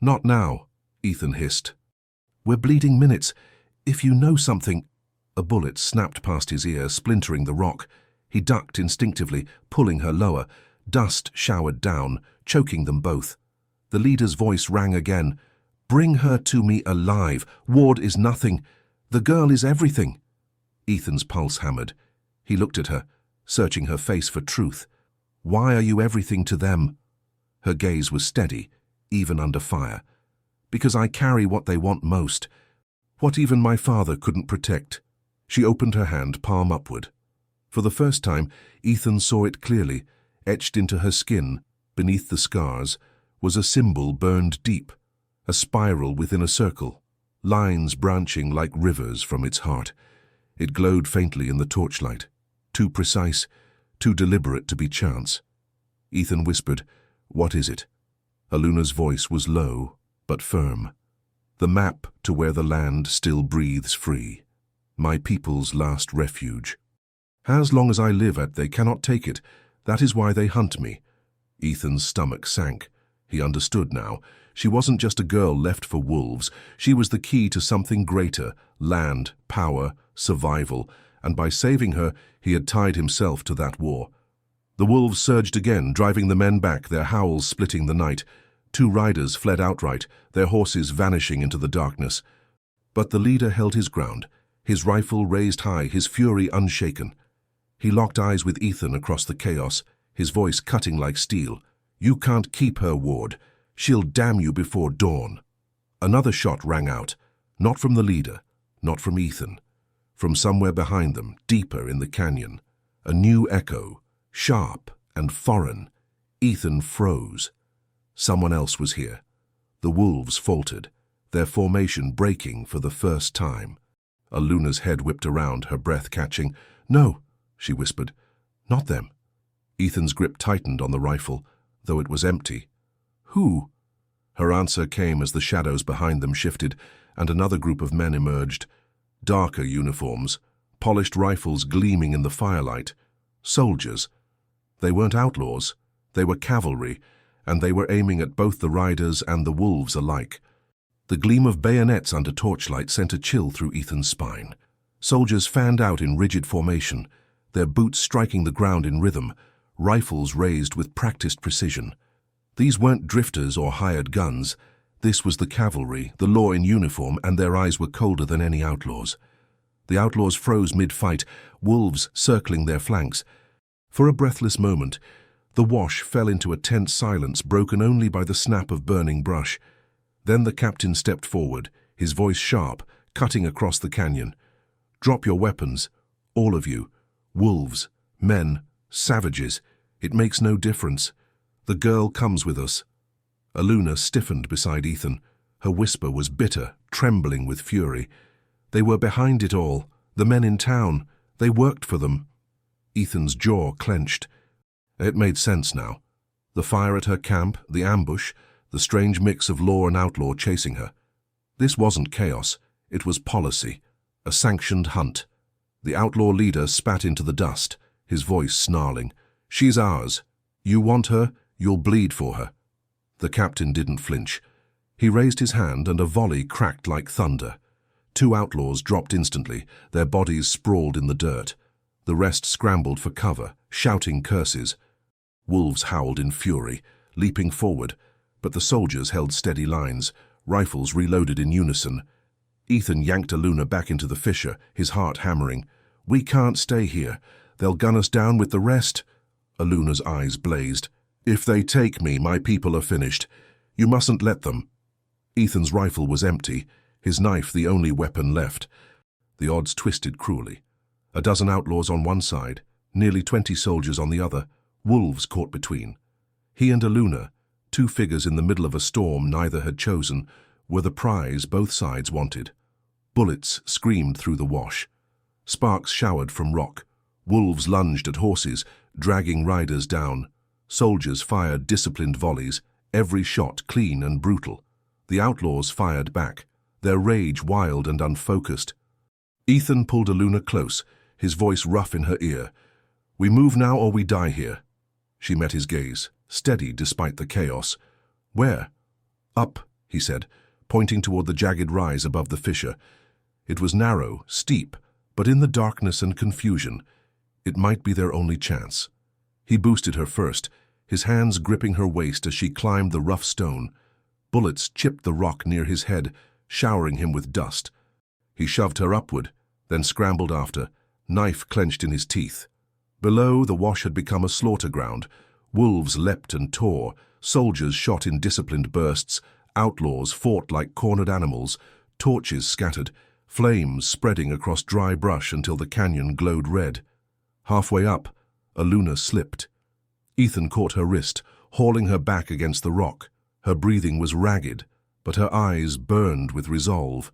"Not now," Ethan hissed. "We're bleeding minutes. If you know something—" A bullet snapped past his ear, splintering the rock. He ducked instinctively, pulling her lower. Dust showered down, choking them both. The leader's voice rang again. "Bring her to me alive. Ward is nothing. The girl is everything." Ethan's pulse hammered. He looked at her, searching her face for truth. "Why are you everything to them?" Her gaze was steady, even under fire. "Because I carry what they want most. What even my father couldn't protect." She opened her hand, palm upward. For the first time, Ethan saw it clearly. Etched into her skin, beneath the scars, was a symbol burned deep, a spiral within a circle, lines branching like rivers from its heart. It glowed faintly in the torchlight, too precise, too deliberate to be chance. Ethan whispered, "What is it?" Aluna's voice was low, but firm. "The map to where the land still breathes free. My people's last refuge. As long as I live they cannot take it. That is why they hunt me." Ethan's stomach sank. He understood now. She wasn't just a girl left for wolves. She was the key to something greater: land, power, survival. And by saving her, he had tied himself to that war. The wolves surged again, driving the men back, their howls splitting the night. Two riders fled outright, their horses vanishing into the darkness. But the leader held his ground, his rifle raised high, his fury unshaken. He locked eyes with Ethan across the chaos, his voice cutting like steel. "You can't keep her, Ward. She'll damn you before dawn." Another shot rang out, not from the leader, not from Ethan. From somewhere behind them, deeper in the canyon. A new echo, sharp and foreign. Ethan froze. Someone else was here. The wolves faltered, their formation breaking for the first time. Aluna's head whipped around, her breath catching. "No," she whispered. "Not them." Ethan's grip tightened on the rifle, though it was empty. "Who?" Her answer came as the shadows behind them shifted, and another group of men emerged. Darker uniforms, polished rifles gleaming in the firelight. Soldiers. They weren't outlaws. They were cavalry, and they were aiming at both the riders and the wolves alike. The gleam of bayonets under torchlight sent a chill through Ethan's spine. Soldiers fanned out in rigid formation, their boots striking the ground in rhythm, rifles raised with practiced precision. These weren't drifters or hired guns. This was the cavalry, the law in uniform, and their eyes were colder than any outlaws. The outlaws froze mid-fight, wolves circling their flanks. For a breathless moment, the wash fell into a tense silence broken only by the snap of burning brush. Then the captain stepped forward, his voice sharp, cutting across the canyon. "Drop your weapons, all of you. Wolves, men, savages. It makes no difference. The girl comes with us." Aluna stiffened beside Ethan. Her whisper was bitter, trembling with fury. They were behind it all, the men in town. They worked for them. Ethan's jaw clenched. It made sense now. The fire at her camp, the ambush, the strange mix of law and outlaw chasing her. This wasn't chaos, it was policy, a sanctioned hunt. The outlaw leader spat into the dust, his voice snarling. "She's ours. You want her, you'll bleed for her." The captain didn't flinch. He raised his hand and a volley cracked like thunder. 2 outlaws dropped instantly, their bodies sprawled in the dirt. The rest scrambled for cover, shouting curses. Wolves howled in fury, leaping forward, but the soldiers held steady lines, rifles reloaded in unison. Ethan yanked Aluna back into the fissure, his heart hammering. "We can't stay here. They'll gun us down with the rest." Aluna's eyes blazed. "If they take me, my people are finished. You mustn't let them." Ethan's rifle was empty, his knife the only weapon left. The odds twisted cruelly. A dozen outlaws on one side, nearly 20 soldiers on the other, wolves caught between. He and Aluna, 2 figures in the middle of a storm neither had chosen, were the prize both sides wanted. Bullets screamed through the wash. Sparks showered from rock. Wolves lunged at horses, dragging riders down. Soldiers fired disciplined volleys, every shot clean and brutal. The outlaws fired back, their rage wild and unfocused. Ethan pulled Aluna close, his voice rough in her ear. "We move now or we die here." She met his gaze, steady despite the chaos. "Where?" "Up," he said, pointing toward the jagged rise above the fissure. It was narrow, steep, but in the darkness and confusion, it might be their only chance. He boosted her first, his hands gripping her waist as she climbed the rough stone. Bullets chipped the rock near his head, showering him with dust. He shoved her upward, then scrambled after, knife clenched in his teeth. Below, the wash had become a slaughter ground. Wolves leapt and tore, soldiers shot in disciplined bursts, outlaws fought like cornered animals, torches scattered, flames spreading across dry brush until the canyon glowed red. Halfway up, Aluna slipped. Ethan caught her wrist, hauling her back against the rock. Her breathing was ragged, but her eyes burned with resolve.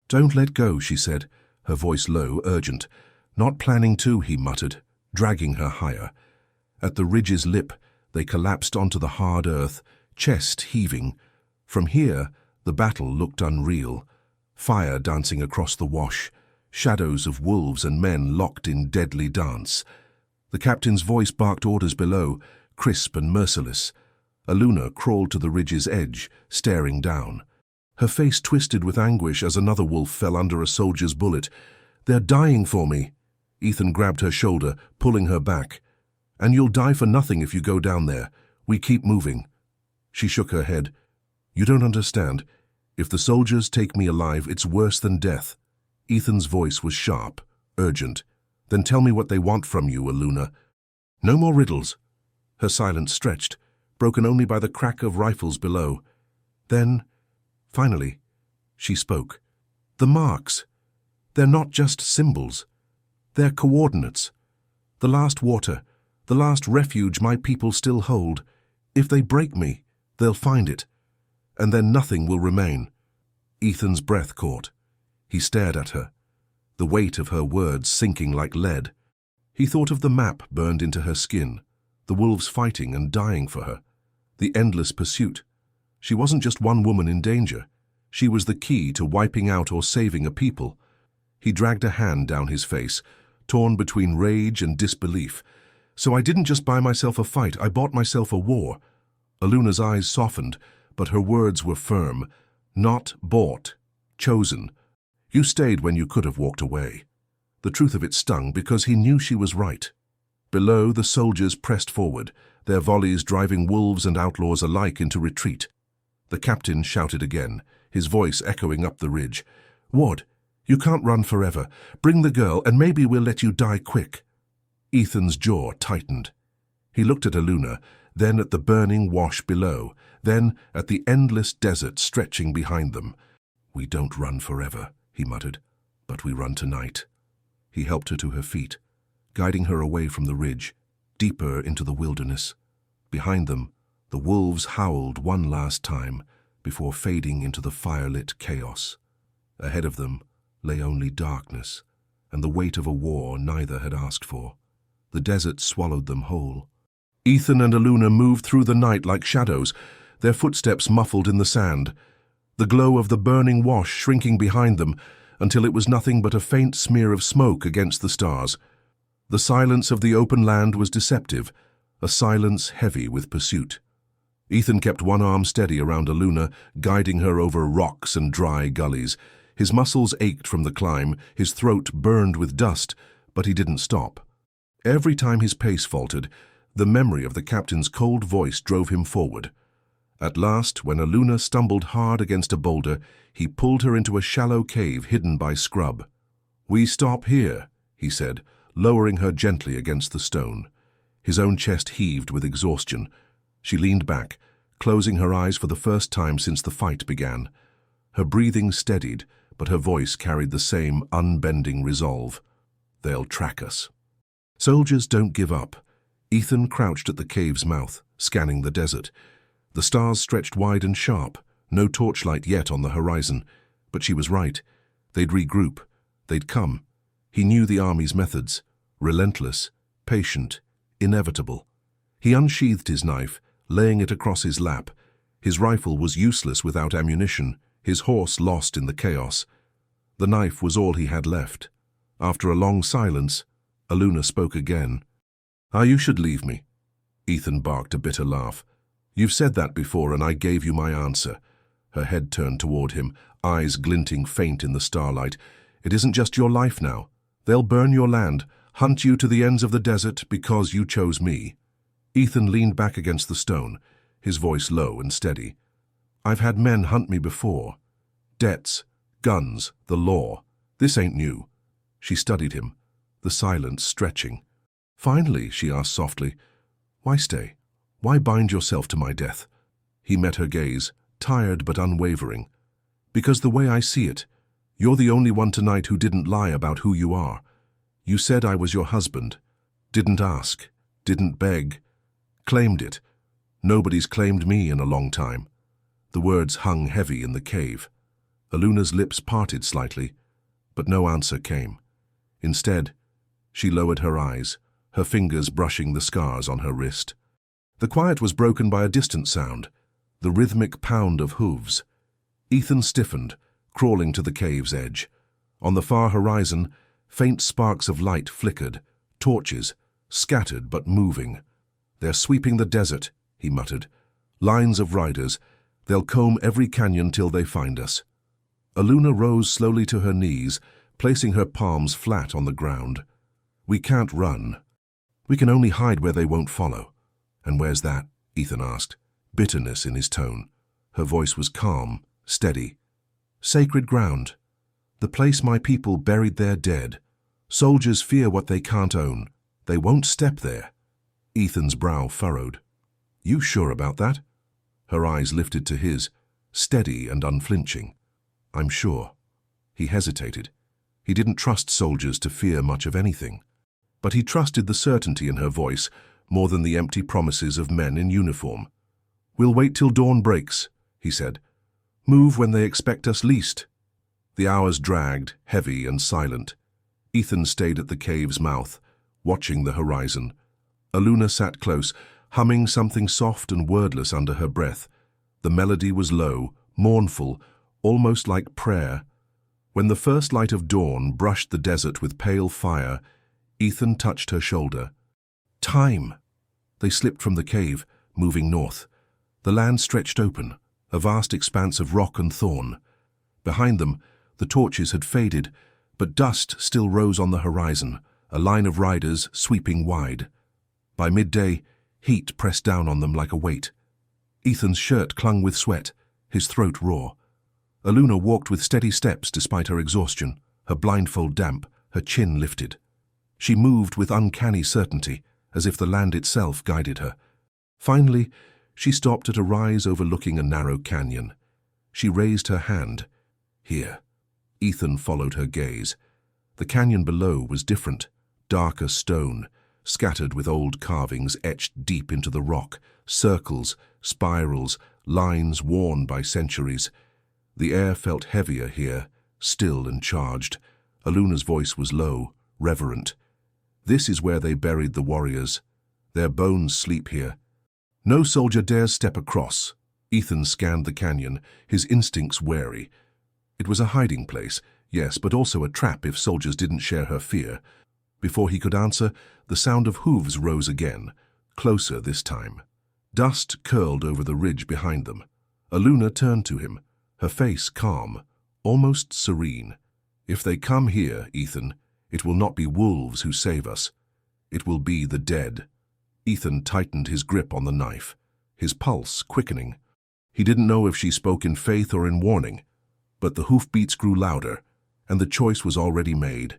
"Don't let go," she said, her voice low, urgent. "Not planning to," he muttered, dragging her higher. At the ridge's lip, they collapsed onto the hard earth, chest heaving. From here, the battle looked unreal. Fire dancing across the wash, shadows of wolves and men locked in deadly dance. The captain's voice barked orders below, crisp and merciless. Aluna crawled to the ridge's edge, staring down. Her face twisted with anguish as another wolf fell under a soldier's bullet. "They're dying for me." Ethan grabbed her shoulder, pulling her back. "And you'll die for nothing if you go down there. We keep moving." She shook her head. "You don't understand. If the soldiers take me alive, it's worse than death." Ethan's voice was sharp, urgent. "Then tell me what they want from you, Aluna." "No more riddles." Her silence stretched, broken only by the crack of rifles below. Then, finally, she spoke. "The marks. They're not just symbols. They're coordinates. The last water, the last refuge my people still hold. If they break me, they'll find it. And then nothing will remain." Ethan's breath caught. He stared at her, the weight of her words sinking like lead. He thought of the map burned into her skin, the wolves fighting and dying for her, the endless pursuit. She wasn't just one woman in danger. She was the key to wiping out or saving a people. He dragged a hand down his face, torn between rage and disbelief. So I didn't just buy myself a fight, I bought myself a war. Aluna's eyes softened, but her words were firm. Not bought, chosen. You stayed when you could have walked away. The truth of it stung because he knew she was right. Below, the soldiers pressed forward, their volleys driving wolves and outlaws alike into retreat. The captain shouted again, his voice echoing up the ridge. "Ward, you can't run forever. Bring the girl, and maybe we'll let you die quick." Ethan's jaw tightened. He looked at Aluna, then at the burning wash below, then at the endless desert stretching behind them. "We don't run forever," he muttered, "but we run tonight." He helped her to her feet, guiding her away from the ridge, deeper into the wilderness. Behind them, the wolves howled one last time before fading into the firelit chaos. Ahead of them lay only darkness and the weight of a war neither had asked for. The desert swallowed them whole. Ethan and Aluna moved through the night like shadows, their footsteps muffled in the sand, the glow of the burning wash shrinking behind them until it was nothing but a faint smear of smoke against the stars. The silence of the open land was deceptive, a silence heavy with pursuit. Ethan kept one arm steady around Aluna, guiding her over rocks and dry gullies. His muscles ached from the climb, his throat burned with dust, but he didn't stop. Every time his pace faltered, the memory of the captain's cold voice drove him forward. At last, when Aluna stumbled hard against a boulder, he pulled her into a shallow cave hidden by scrub. "We stop here," he said, lowering her gently against the stone. His own chest heaved with exhaustion. She leaned back, closing her eyes for the first time since the fight began. Her breathing steadied, but her voice carried the same unbending resolve. "They'll track us." Soldiers don't give up. Ethan crouched at the cave's mouth, scanning the desert. The stars stretched wide and sharp, no torchlight yet on the horizon. But she was right. They'd regroup. They'd come. He knew the army's methods. Relentless, patient, inevitable. He unsheathed his knife, laying it across his lap. His rifle was useless without ammunition, his horse lost in the chaos. The knife was all he had left. After a long silence, Aluna spoke again. "You should leave me." Ethan barked a bitter laugh. "You've said that before, and I gave you my answer." Her head turned toward him, eyes glinting faint in the starlight. "It isn't just your life now. They'll burn your land, hunt you to the ends of the desert because you chose me." Ethan leaned back against the stone, his voice low and steady. "I've had men hunt me before. Debts, guns, the law. This ain't new." She studied him, the silence stretching. "Finally," she asked softly, "why stay? Why bind yourself to my death?" He met her gaze, tired but unwavering. "Because the way I see it, you're the only one tonight who didn't lie about who you are. You said I was your husband. Didn't ask, didn't beg. Claimed it. Nobody's claimed me in a long time." The words hung heavy in the cave. Aluna's lips parted slightly, but no answer came. Instead, she lowered her eyes, her fingers brushing the scars on her wrist. The quiet was broken by a distant sound, the rhythmic pound of hooves. Ethan stiffened, crawling to the cave's edge. On the far horizon, faint sparks of light flickered, torches, scattered but moving. "They're sweeping the desert," he muttered. "Lines of riders. They'll comb every canyon till they find us." Aluna rose slowly to her knees, placing her palms flat on the ground. "We can't run. We can only hide where they won't follow." "And where's that?" Ethan asked, bitterness in his tone. Her voice was calm, steady. "Sacred ground. The place my people buried their dead. Soldiers fear what they can't own. They won't step there." Ethan's brow furrowed. "You sure about that?" Her eyes lifted to his, steady and unflinching. "I'm sure." He hesitated. He didn't trust soldiers to fear much of anything. But he trusted the certainty in her voice more than the empty promises of men in uniform. "We'll wait till dawn breaks," he said. "Move when they expect us least." The hours dragged, heavy and silent. Ethan stayed at the cave's mouth, watching the horizon. Aluna sat close, humming something soft and wordless under her breath. The melody was low, mournful, almost like prayer. When the first light of dawn brushed the desert with pale fire, Ethan touched her shoulder. Time! They slipped from the cave, moving north. The land stretched open, a vast expanse of rock and thorn. Behind them, the torches had faded, but dust still rose on the horizon, a line of riders sweeping wide. By midday, heat pressed down on them like a weight. Ethan's shirt clung with sweat, his throat raw. Aluna walked with steady steps despite her exhaustion, her blindfold damp, her chin lifted. She moved with uncanny certainty, as if the land itself guided her. Finally, she stopped at a rise overlooking a narrow canyon. She raised her hand. Here. Ethan followed her gaze. The canyon below was different, darker stone, scattered with old carvings etched deep into the rock, circles, spirals, lines worn by centuries. The air felt heavier here, still and charged. Aluna's voice was low, reverent. This is where they buried the warriors. Their bones sleep here. No soldier dares step across. Ethan scanned the canyon, his instincts wary. It was a hiding place, yes, but also a trap if soldiers didn't share her fear. Before he could answer, the sound of hooves rose again, closer this time. Dust curled over the ridge behind them. Aluna turned to him, her face calm, almost serene. If they come here, Ethan, it will not be wolves who save us. It will be the dead. Ethan tightened his grip on the knife, his pulse quickening. He didn't know if she spoke in faith or in warning, but the hoofbeats grew louder, and the choice was already made.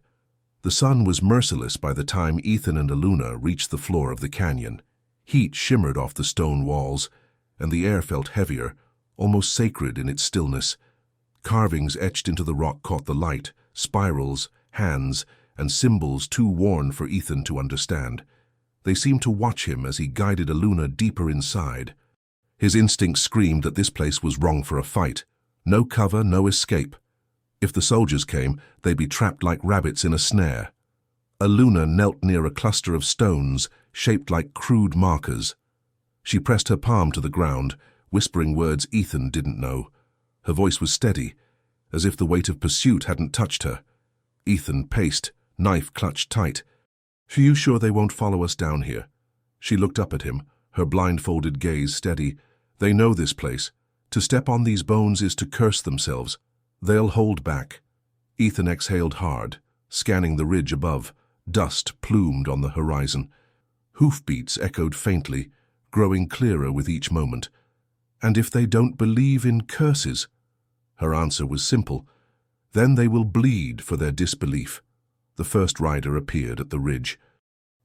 The sun was merciless by the time Ethan and Aluna reached the floor of the canyon. Heat shimmered off the stone walls, and the air felt heavier, almost sacred in its stillness. Carvings etched into the rock caught the light, spirals, hands, and symbols too worn for Ethan to understand. They seemed to watch him as he guided Aluna deeper inside. His instincts screamed that this place was wrong for a fight. No cover, no escape. If the soldiers came, they'd be trapped like rabbits in a snare. Aluna knelt near a cluster of stones, shaped like crude markers. She pressed her palm to the ground, whispering words Ethan didn't know. Her voice was steady, as if the weight of pursuit hadn't touched her. Ethan paced, knife clutched tight. "Are you sure they won't follow us down here?" She looked up at him, her blindfolded gaze steady. "They know this place. To step on these bones is to curse themselves. They'll hold back." Ethan exhaled hard, scanning the ridge above. Dust plumed on the horizon. Hoofbeats echoed faintly, growing clearer with each moment. "And if they don't believe in curses?" Her answer was simple. "Then they will bleed for their disbelief." The first rider appeared at the ridge.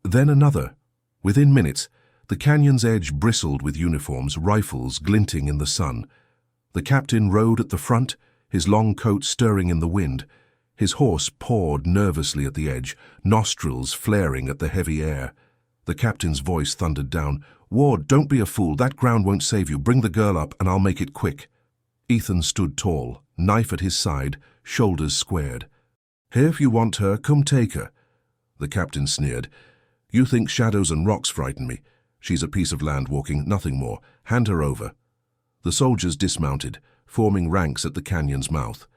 Then another. Within minutes, the canyon's edge bristled with uniforms, rifles glinting in the sun. The captain rode at the front, his long coat stirring in the wind. His horse pawed nervously at the edge, nostrils flaring at the heavy air. The captain's voice thundered down, "Ward, don't be a fool. That ground won't save you. Bring the girl up, and I'll make it quick." Ethan stood tall, knife at his side, shoulders squared. "Here, if you want her, come take her." The captain sneered. "You think shadows and rocks frighten me. She's a piece of land walking, nothing more. Hand her over." The soldiers dismounted, forming ranks at the canyon's mouth.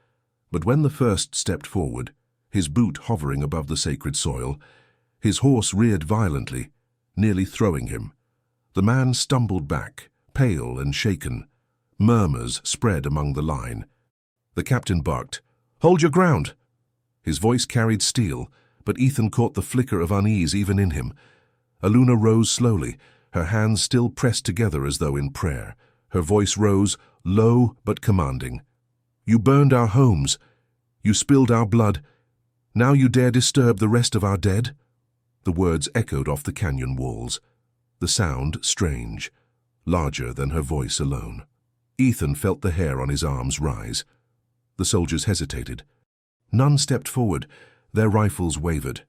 But when the first stepped forward, his boot hovering above the sacred soil, his horse reared violently, nearly throwing him. The man stumbled back, pale and shaken. Murmurs spread among the line. The captain barked, "Hold your ground!" His voice carried steel, but Ethan caught the flicker of unease even in him. Aluna rose slowly, her hands still pressed together as though in prayer. Her voice rose, low but commanding. "You burned our homes. You spilled our blood. Now you dare disturb the rest of our dead?" The words echoed off the canyon walls. The sound strange, larger than her voice alone. Ethan felt the hair on his arms rise. The soldiers hesitated. None stepped forward. Their rifles wavered.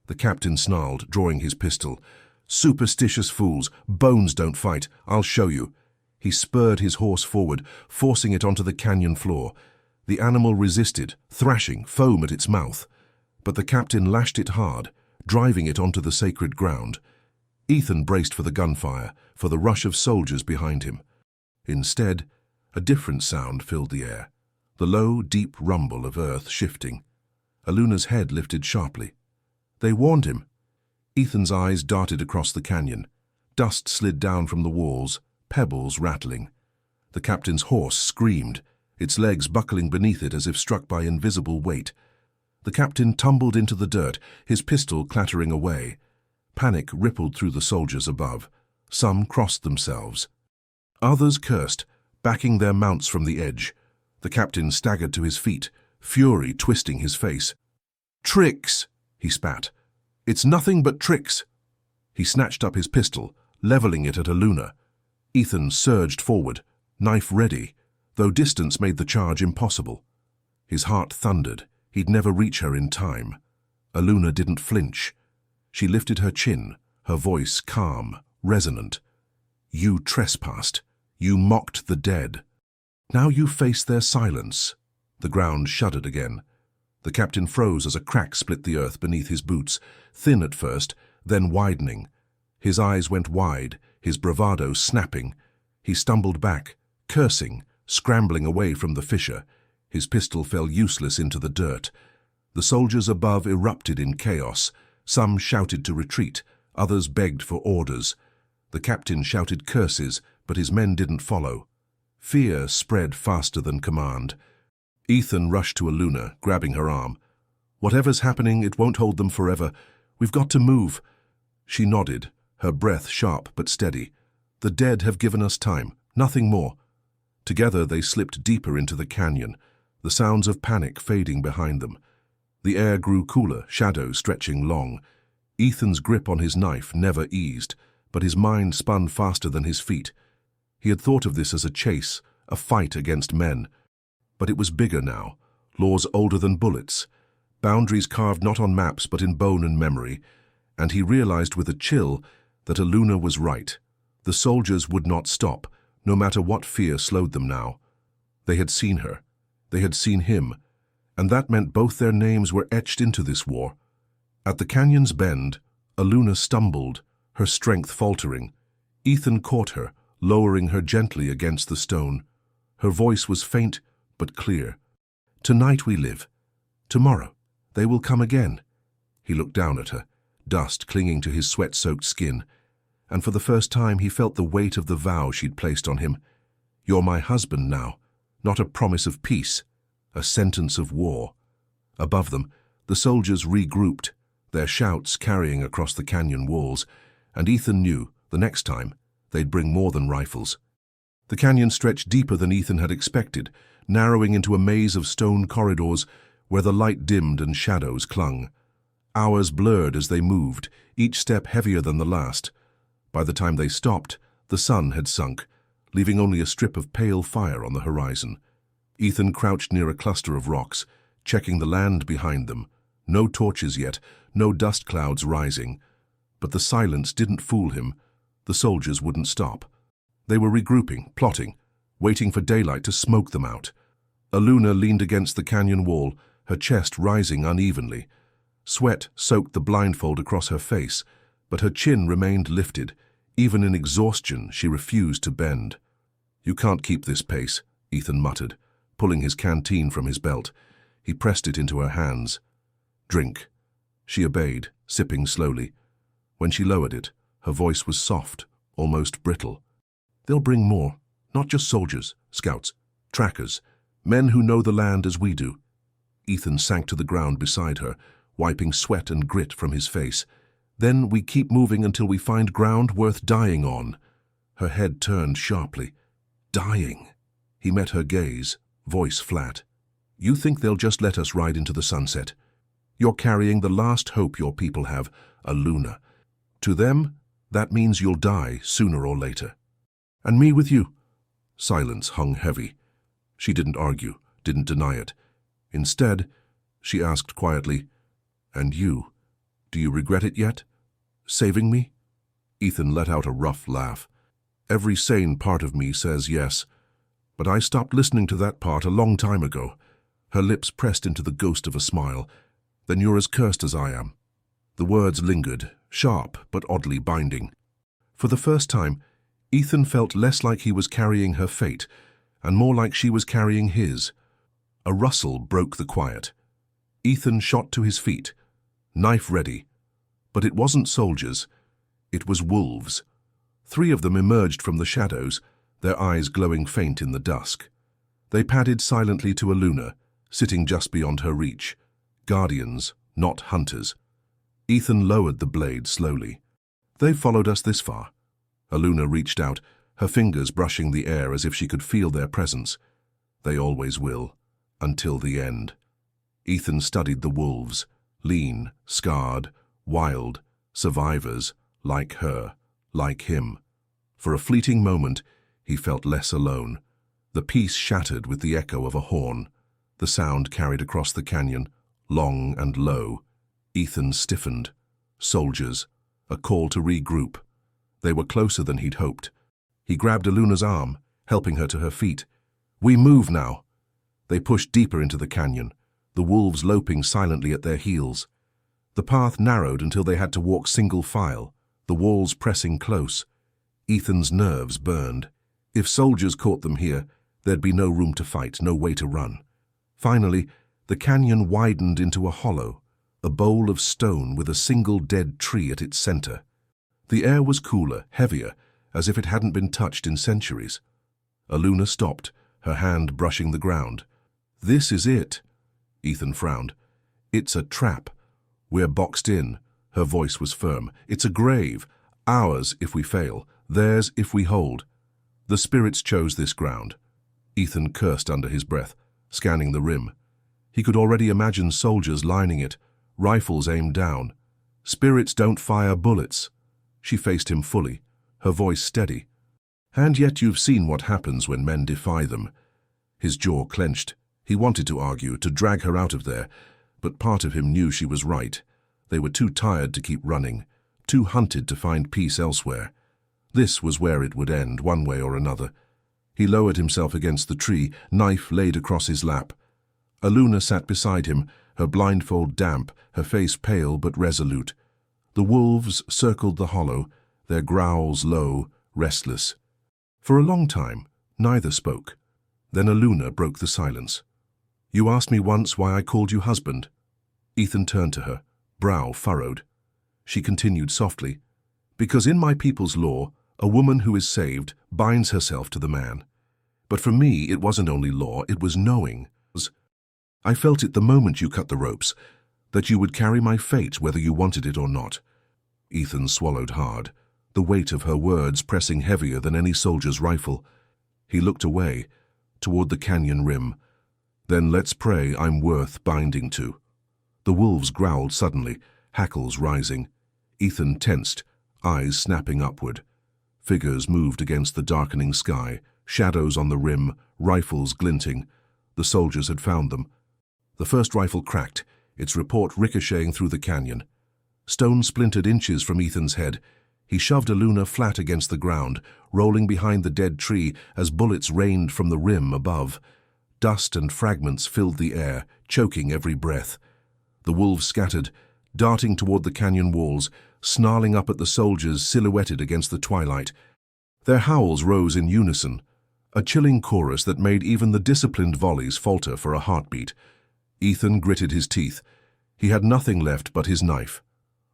The captain snarled, drawing his pistol. "Superstitious fools! Bones don't fight. I'll show you." He spurred his horse forward, forcing it onto the canyon floor. The animal resisted, thrashing, foam at its mouth. But the captain lashed it hard, driving it onto the sacred ground. Ethan braced for the gunfire, for the rush of soldiers behind him. Instead, a different sound filled the air, the low, deep rumble of earth shifting. Aluna's head lifted sharply. They warned him. Ethan's eyes darted across the canyon. Dust slid down from the walls, pebbles rattling. The captain's horse screamed, its legs buckling beneath it as if struck by invisible weight. The captain tumbled into the dirt, his pistol clattering away. Panic rippled through the soldiers above. Some crossed themselves. Others cursed, backing their mounts from the edge. The captain staggered to his feet, fury twisting his face. "Tricks!" he spat. "It's nothing but tricks!" He snatched up his pistol, leveling it at Aluna. Ethan surged forward, knife ready, though distance made the charge impossible. His heart thundered. He'd never reach her in time. Aluna didn't flinch. She lifted her chin, her voice calm, resonant. "You trespassed. You mocked the dead. Now you face their silence." The ground shuddered again. The captain froze as a crack split the earth beneath his boots, thin at first, then widening. His eyes went wide, his bravado snapping. He stumbled back, cursing, scrambling away from the fissure. His pistol fell useless into the dirt. The soldiers above erupted in chaos. Some shouted to retreat, others begged for orders. The captain shouted curses, but his men didn't follow. Fear spread faster than command. Ethan rushed to Aluna, grabbing her arm. "Whatever's happening, it won't hold them forever. We've got to move." She nodded, her breath sharp but steady. "The dead have given us time, nothing more." Together they slipped deeper into the canyon, the sounds of panic fading behind them. The air grew cooler, shadows stretching long. Ethan's grip on his knife never eased, but his mind spun faster than his feet. He had thought of this as a chase, a fight against men. But it was bigger now, laws older than bullets, boundaries carved not on maps but in bone and memory, and he realized with a chill that Aluna was right. The soldiers would not stop, no matter what fear slowed them now. They had seen her. They had seen him, and that meant both their names were etched into this war. At the canyon's bend, Aluna stumbled, her strength faltering. Ethan caught her, lowering her gently against the stone. Her voice was faint but clear. "Tonight we live. Tomorrow, they will come again." He looked down at her, dust clinging to his sweat-soaked skin, and for the first time he felt the weight of the vow she'd placed on him. "You're my husband now, not a promise of peace, a sentence of war." Above them, the soldiers regrouped, their shouts carrying across the canyon walls, and Ethan knew, the next time, they'd bring more than rifles. The canyon stretched deeper than Ethan had expected, narrowing into a maze of stone corridors where the light dimmed and shadows clung. Hours blurred as they moved, each step heavier than the last. By the time they stopped, the sun had sunk, leaving only a strip of pale fire on the horizon. Ethan crouched near a cluster of rocks, checking the land behind them. No torches yet, no dust clouds rising. But the silence didn't fool him. The soldiers wouldn't stop. They were regrouping, plotting, waiting for daylight to smoke them out. Aluna leaned against the canyon wall, her chest rising unevenly. Sweat soaked the blindfold across her face, but her chin remained lifted. Even in exhaustion, she refused to bend. "You can't keep this pace," Ethan muttered, pulling his canteen from his belt. He pressed it into her hands. "Drink." She obeyed, sipping slowly. When she lowered it, her voice was soft, almost brittle. "They'll bring more, not just soldiers, scouts, trackers, men who know the land as we do." Ethan sank to the ground beside her, wiping sweat and grit from his face. "Then we keep moving until we find ground worth dying on." Her head turned sharply. "Dying?" He met her gaze, voice flat. "You think they'll just let us ride into the sunset? You're carrying the last hope your people have, Aluna. To them, that means you'll die sooner or later. And me with you." Silence hung heavy. She didn't argue, didn't deny it. Instead, she asked quietly, "And you, do you regret it yet? Saving me?" Ethan let out a rough laugh. "Every sane part of me says yes, but I stopped listening to that part a long time ago." Her lips pressed into the ghost of a smile. "Then you're as cursed as I am." The words lingered, sharp but oddly binding. For the first time, Ethan felt less like he was carrying her fate, and more like she was carrying his. A rustle broke the quiet. Ethan shot to his feet, knife ready. But it wasn't soldiers, it was wolves. 3 of them emerged from the shadows, their eyes glowing faint in the dusk. They padded silently to Aluna, sitting just beyond her reach. Guardians, not hunters. Ethan lowered the blade slowly. "They've followed us this far." Aluna reached out, her fingers brushing the air as if she could feel their presence. "They always will, until the end." Ethan studied the wolves, lean, scarred, wild, survivors, like her, like him. For a fleeting moment, he felt less alone. The peace shattered with the echo of a horn. The sound carried across the canyon, long and low. Ethan stiffened. Soldiers. A call to regroup. They were closer than he'd hoped. He grabbed Aluna's arm, helping her to her feet. "We move now." They pushed deeper into the canyon, the wolves loping silently at their heels. The path narrowed until they had to walk single file, the walls pressing close. Ethan's nerves burned. If soldiers caught them here, there'd be no room to fight, no way to run. Finally, the canyon widened into a hollow, a bowl of stone with a single dead tree at its center. The air was cooler, heavier, as if it hadn't been touched in centuries. Aluna stopped, her hand brushing the ground. "This is it." Ethan frowned. "It's a trap. We're boxed in." Her voice was firm. "It's a grave. Ours if we fail, theirs if we hold. The spirits chose this ground." Ethan cursed under his breath, scanning the rim. He could already imagine soldiers lining it, rifles aimed down. "Spirits don't fire bullets." She faced him fully, her voice steady. "And yet you've seen what happens when men defy them." His jaw clenched. He wanted to argue, to drag her out of there, but part of him knew she was right. They were too tired to keep running, too hunted to find peace elsewhere. This was where it would end, one way or another. He lowered himself against the tree, knife laid across his lap. Aluna sat beside him, her blindfold damp, her face pale but resolute. The wolves circled the hollow, their growls low, restless. For a long time, neither spoke. Then Aluna broke the silence. "You asked me once why I called you husband." Ethan turned to her, brow furrowed. She continued softly, "Because in my people's law, a woman who is saved binds herself to the man. But for me, it wasn't only law, it was knowing. I felt it the moment you cut the ropes, that you would carry my fate whether you wanted it or not." Ethan swallowed hard, the weight of her words pressing heavier than any soldier's rifle. He looked away, toward the canyon rim. "Then let's pray I'm worth binding to." The wolves growled suddenly, hackles rising. Ethan tensed, eyes snapping upward. Figures moved against the darkening sky, shadows on the rim, rifles glinting. The soldiers had found them. The first rifle cracked, its report ricocheting through the canyon. Stone splintered inches from Ethan's head. He shoved Aluna flat against the ground, rolling behind the dead tree as bullets rained from the rim above. Dust and fragments filled the air, choking every breath. The wolves scattered, darting toward the canyon walls, snarling up at the soldiers silhouetted against the twilight. Their howls rose in unison, a chilling chorus that made even the disciplined volleys falter for a heartbeat. Ethan gritted his teeth. He had nothing left but his knife.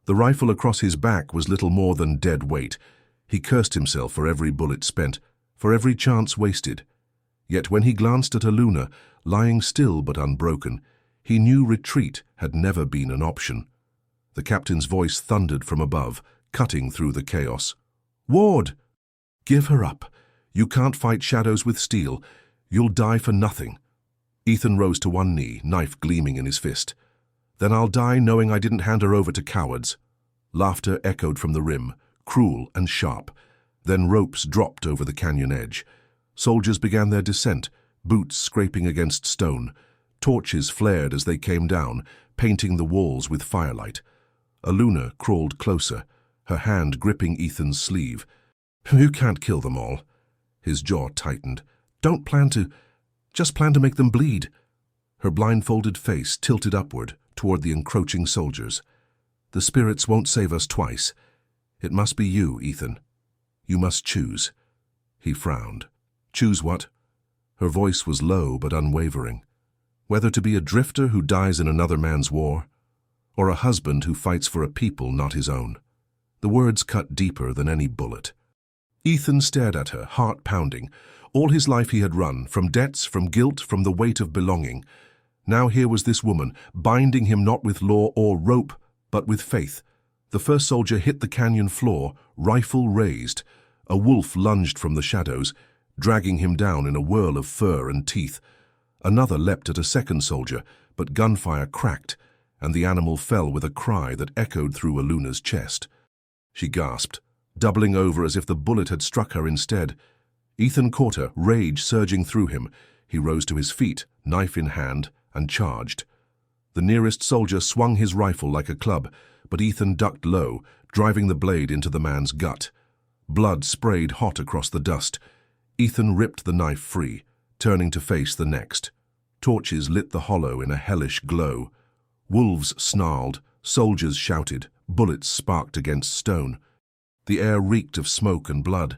The rifle across his back was little more than dead weight. He cursed himself for every bullet spent, for every chance wasted. Yet when he glanced at Aluna, lying still but unbroken, he knew retreat had never been an option. The captain's voice thundered from above, cutting through the chaos. "Ward! Give her up. You can't fight shadows with steel. You'll die for nothing." Ethan rose to one knee, knife gleaming in his fist. "Then I'll die knowing I didn't hand her over to cowards." Laughter echoed from the rim, cruel and sharp. Then ropes dropped over the canyon edge. Soldiers began their descent, boots scraping against stone. Torches flared as they came down, painting the walls with firelight. Aluna crawled closer, her hand gripping Ethan's sleeve. "You can't kill them all." His jaw tightened. Just plan to make them bleed." Her blindfolded face tilted upward toward the encroaching soldiers. "The spirits won't save us twice. It must be you, Ethan. You must choose." He frowned. Choose what? Her voice was low but unwavering. Whether to be a drifter who dies in another man's war, or a husband who fights for a people not his own. The words cut deeper than any bullet. Ethan stared at her, heart pounding. All his life he had run, from debts, from guilt, from the weight of belonging. Now here was this woman, binding him not with law or rope, but with faith. The first soldier hit the canyon floor, rifle raised. A wolf lunged from the shadows, dragging him down in a whirl of fur and teeth. Another leapt at a second soldier, but gunfire cracked, and the animal fell with a cry that echoed through Aluna's chest. She gasped, doubling over as if the bullet had struck her instead. Ethan caught her, rage surging through him. He rose to his feet, knife in hand, and charged. The nearest soldier swung his rifle like a club, but Ethan ducked low, driving the blade into the man's gut. Blood sprayed hot across the dust. Ethan ripped the knife free, turning to face the next. Torches lit the hollow in a hellish glow. Wolves snarled, soldiers shouted, bullets sparked against stone. The air reeked of smoke and blood.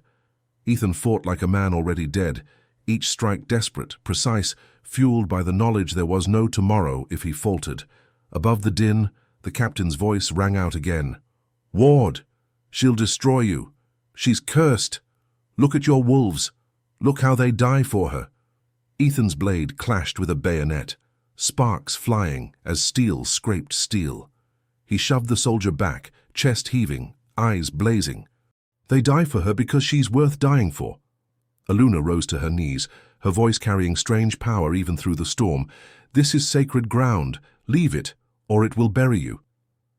Ethan fought like a man already dead, each strike desperate, precise, fueled by the knowledge there was no tomorrow if he faltered. Above the din, the captain's voice rang out again. "Ward, she'll destroy you. She's cursed. Look at your wolves. Look how they die for her." Ethan's blade clashed with a bayonet, sparks flying as steel scraped steel. He shoved the soldier back, chest heaving, eyes blazing. "They die for her because she's worth dying for." Aluna rose to her knees, her voice carrying strange power even through the storm. "This is sacred ground. Leave it, or it will bury you."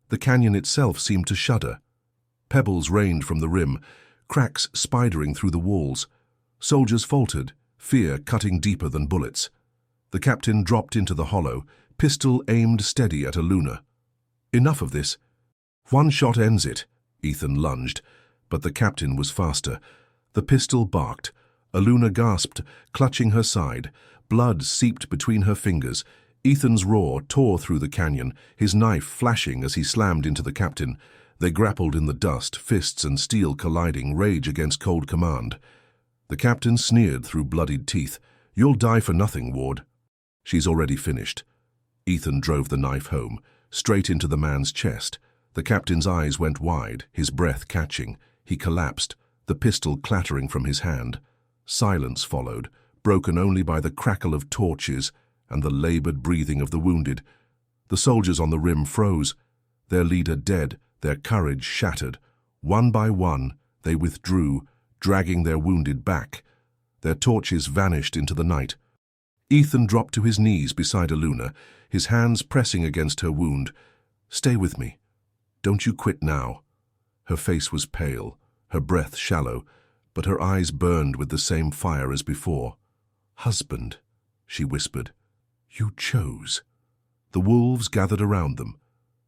The canyon itself seemed to shudder. Pebbles rained from the rim, cracks spidering through the walls. Soldiers faltered, fear cutting deeper than bullets. The captain dropped into the hollow, pistol aimed steady at Aluna. "Enough of this. One shot ends it," Ethan lunged, but the captain was faster. The pistol barked. Aluna gasped, clutching her side. Blood seeped between her fingers. Ethan's roar tore through the canyon, his knife flashing as he slammed into the captain. They grappled in the dust, fists and steel colliding, rage against cold command. The captain sneered through bloodied teeth. "You'll die for nothing, Ward." "She's already finished." Ethan drove the knife home, straight into the man's chest. The captain's eyes went wide, his breath catching. He collapsed, the pistol clattering from his hand. Silence followed, broken only by the crackle of torches and the labored breathing of the wounded. The soldiers on the rim froze, their leader dead, their courage shattered. One by one, they withdrew, dragging their wounded back. Their torches vanished into the night. Ethan dropped to his knees beside Aluna, his hands pressing against her wound. "Stay with me. Don't you quit now." Her face was pale, her breath shallow, but her eyes burned with the same fire as before. "Husband," she whispered, "you chose." The wolves gathered around them,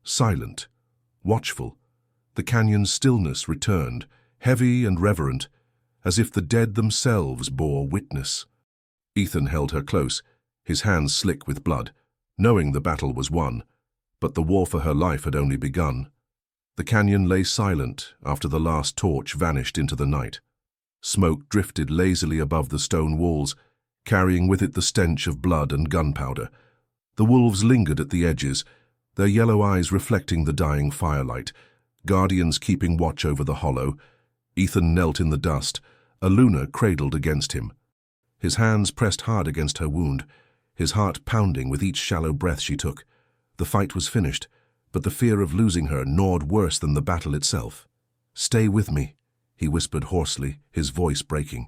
silent, watchful. The canyon's stillness returned, heavy and reverent, as if the dead themselves bore witness. Ethan held her close, his hands slick with blood, knowing the battle was won, but the war for her life had only begun. The canyon lay silent after the last torch vanished into the night. Smoke drifted lazily above the stone walls, carrying with it the stench of blood and gunpowder. The wolves lingered at the edges, their yellow eyes reflecting the dying firelight, guardians keeping watch over the hollow. Ethan knelt in the dust, Aluna cradled against him. His hands pressed hard against her wound, his heart pounding with each shallow breath she took. The fight was finished, but the fear of losing her gnawed worse than the battle itself. "Stay with me," he whispered hoarsely, his voice breaking.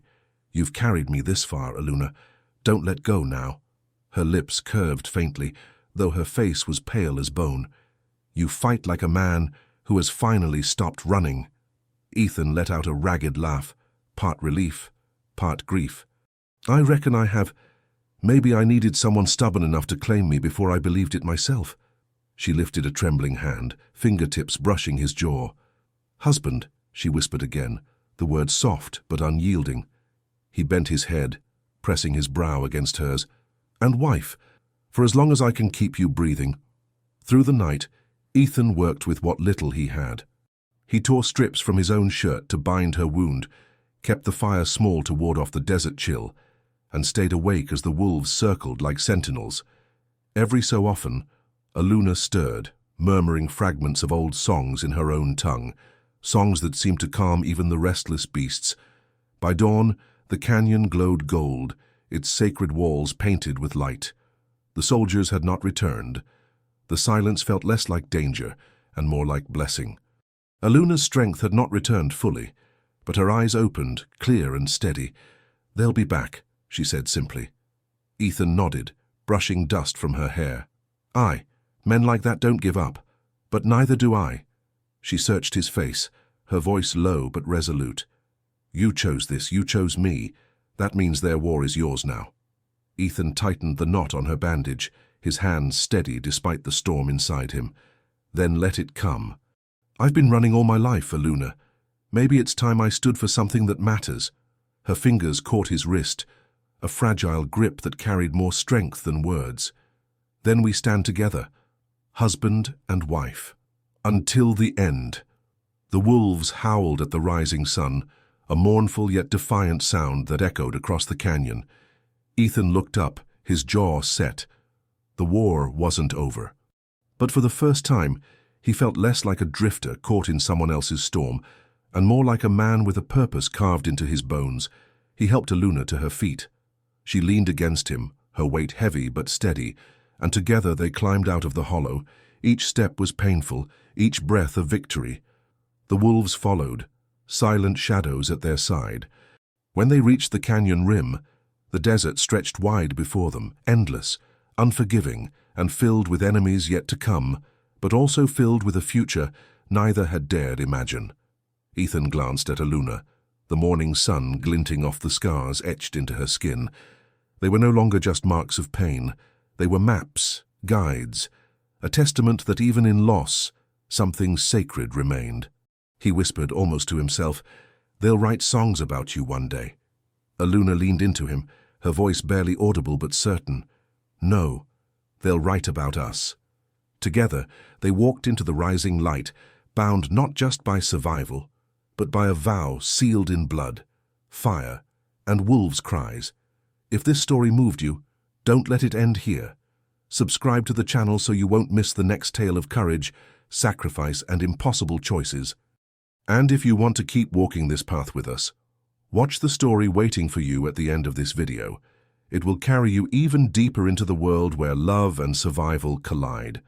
"You've carried me this far, Aluna. Don't let go now." Her lips curved faintly, though her face was pale as bone. "You fight like a man who has finally stopped running." Ethan let out a ragged laugh, part relief, part grief. "I reckon I have. Maybe I needed someone stubborn enough to claim me before I believed it myself." She lifted a trembling hand, fingertips brushing his jaw. "Husband," she whispered again, the word soft but unyielding. He bent his head, pressing his brow against hers. "And wife, for as long as I can keep you breathing." Through the night, Ethan worked with what little he had. He tore strips from his own shirt to bind her wound, kept the fire small to ward off the desert chill, and stayed awake as the wolves circled like sentinels. Every so often, Aluna stirred, murmuring fragments of old songs in her own tongue, songs that seemed to calm even the restless beasts. By dawn, the canyon glowed gold, its sacred walls painted with light. The soldiers had not returned. The silence felt less like danger and more like blessing. Aluna's strength had not returned fully, but her eyes opened, clear and steady. "They'll be back," she said simply. Ethan nodded, brushing dust from her hair. "Aye, men like that don't give up, but neither do I." She searched his face, her voice low but resolute. "You chose this, you chose me. That means their war is yours now." Ethan tightened the knot on her bandage, his hands steady despite the storm inside him. "Then let it come. I've been running all my life, Aluna. Maybe it's time I stood for something that matters." Her fingers caught his wrist, a fragile grip that carried more strength than words. "Then we stand together, husband and wife, until the end." The wolves howled at the rising sun, a mournful yet defiant sound that echoed across the canyon. Ethan looked up, his jaw set. The war wasn't over. But for the first time, he felt less like a drifter caught in someone else's storm, and more like a man with a purpose carved into his bones. He helped Aluna to her feet. She leaned against him, her weight heavy but steady, and together they climbed out of the hollow. Each step was painful, each breath a victory. The wolves followed, silent shadows at their side. When they reached the canyon rim, the desert stretched wide before them, endless, unforgiving, and filled with enemies yet to come, but also filled with a future neither had dared imagine. Ethan glanced at Aluna, the morning sun glinting off the scars etched into her skin. They were no longer just marks of pain. They were maps, guides, a testament that even in loss, something sacred remained. He whispered almost to himself, "They'll write songs about you one day." Aluna leaned into him, her voice barely audible but certain. "No, they'll write about us." Together, they walked into the rising light, bound not just by survival, but by a vow sealed in blood, fire, and wolves' cries. If this story moved you, don't let it end here. Subscribe to the channel so you won't miss the next tale of courage, sacrifice, and impossible choices. And if you want to keep walking this path with us, watch the story waiting for you at the end of this video. It will carry you even deeper into the world where love and survival collide.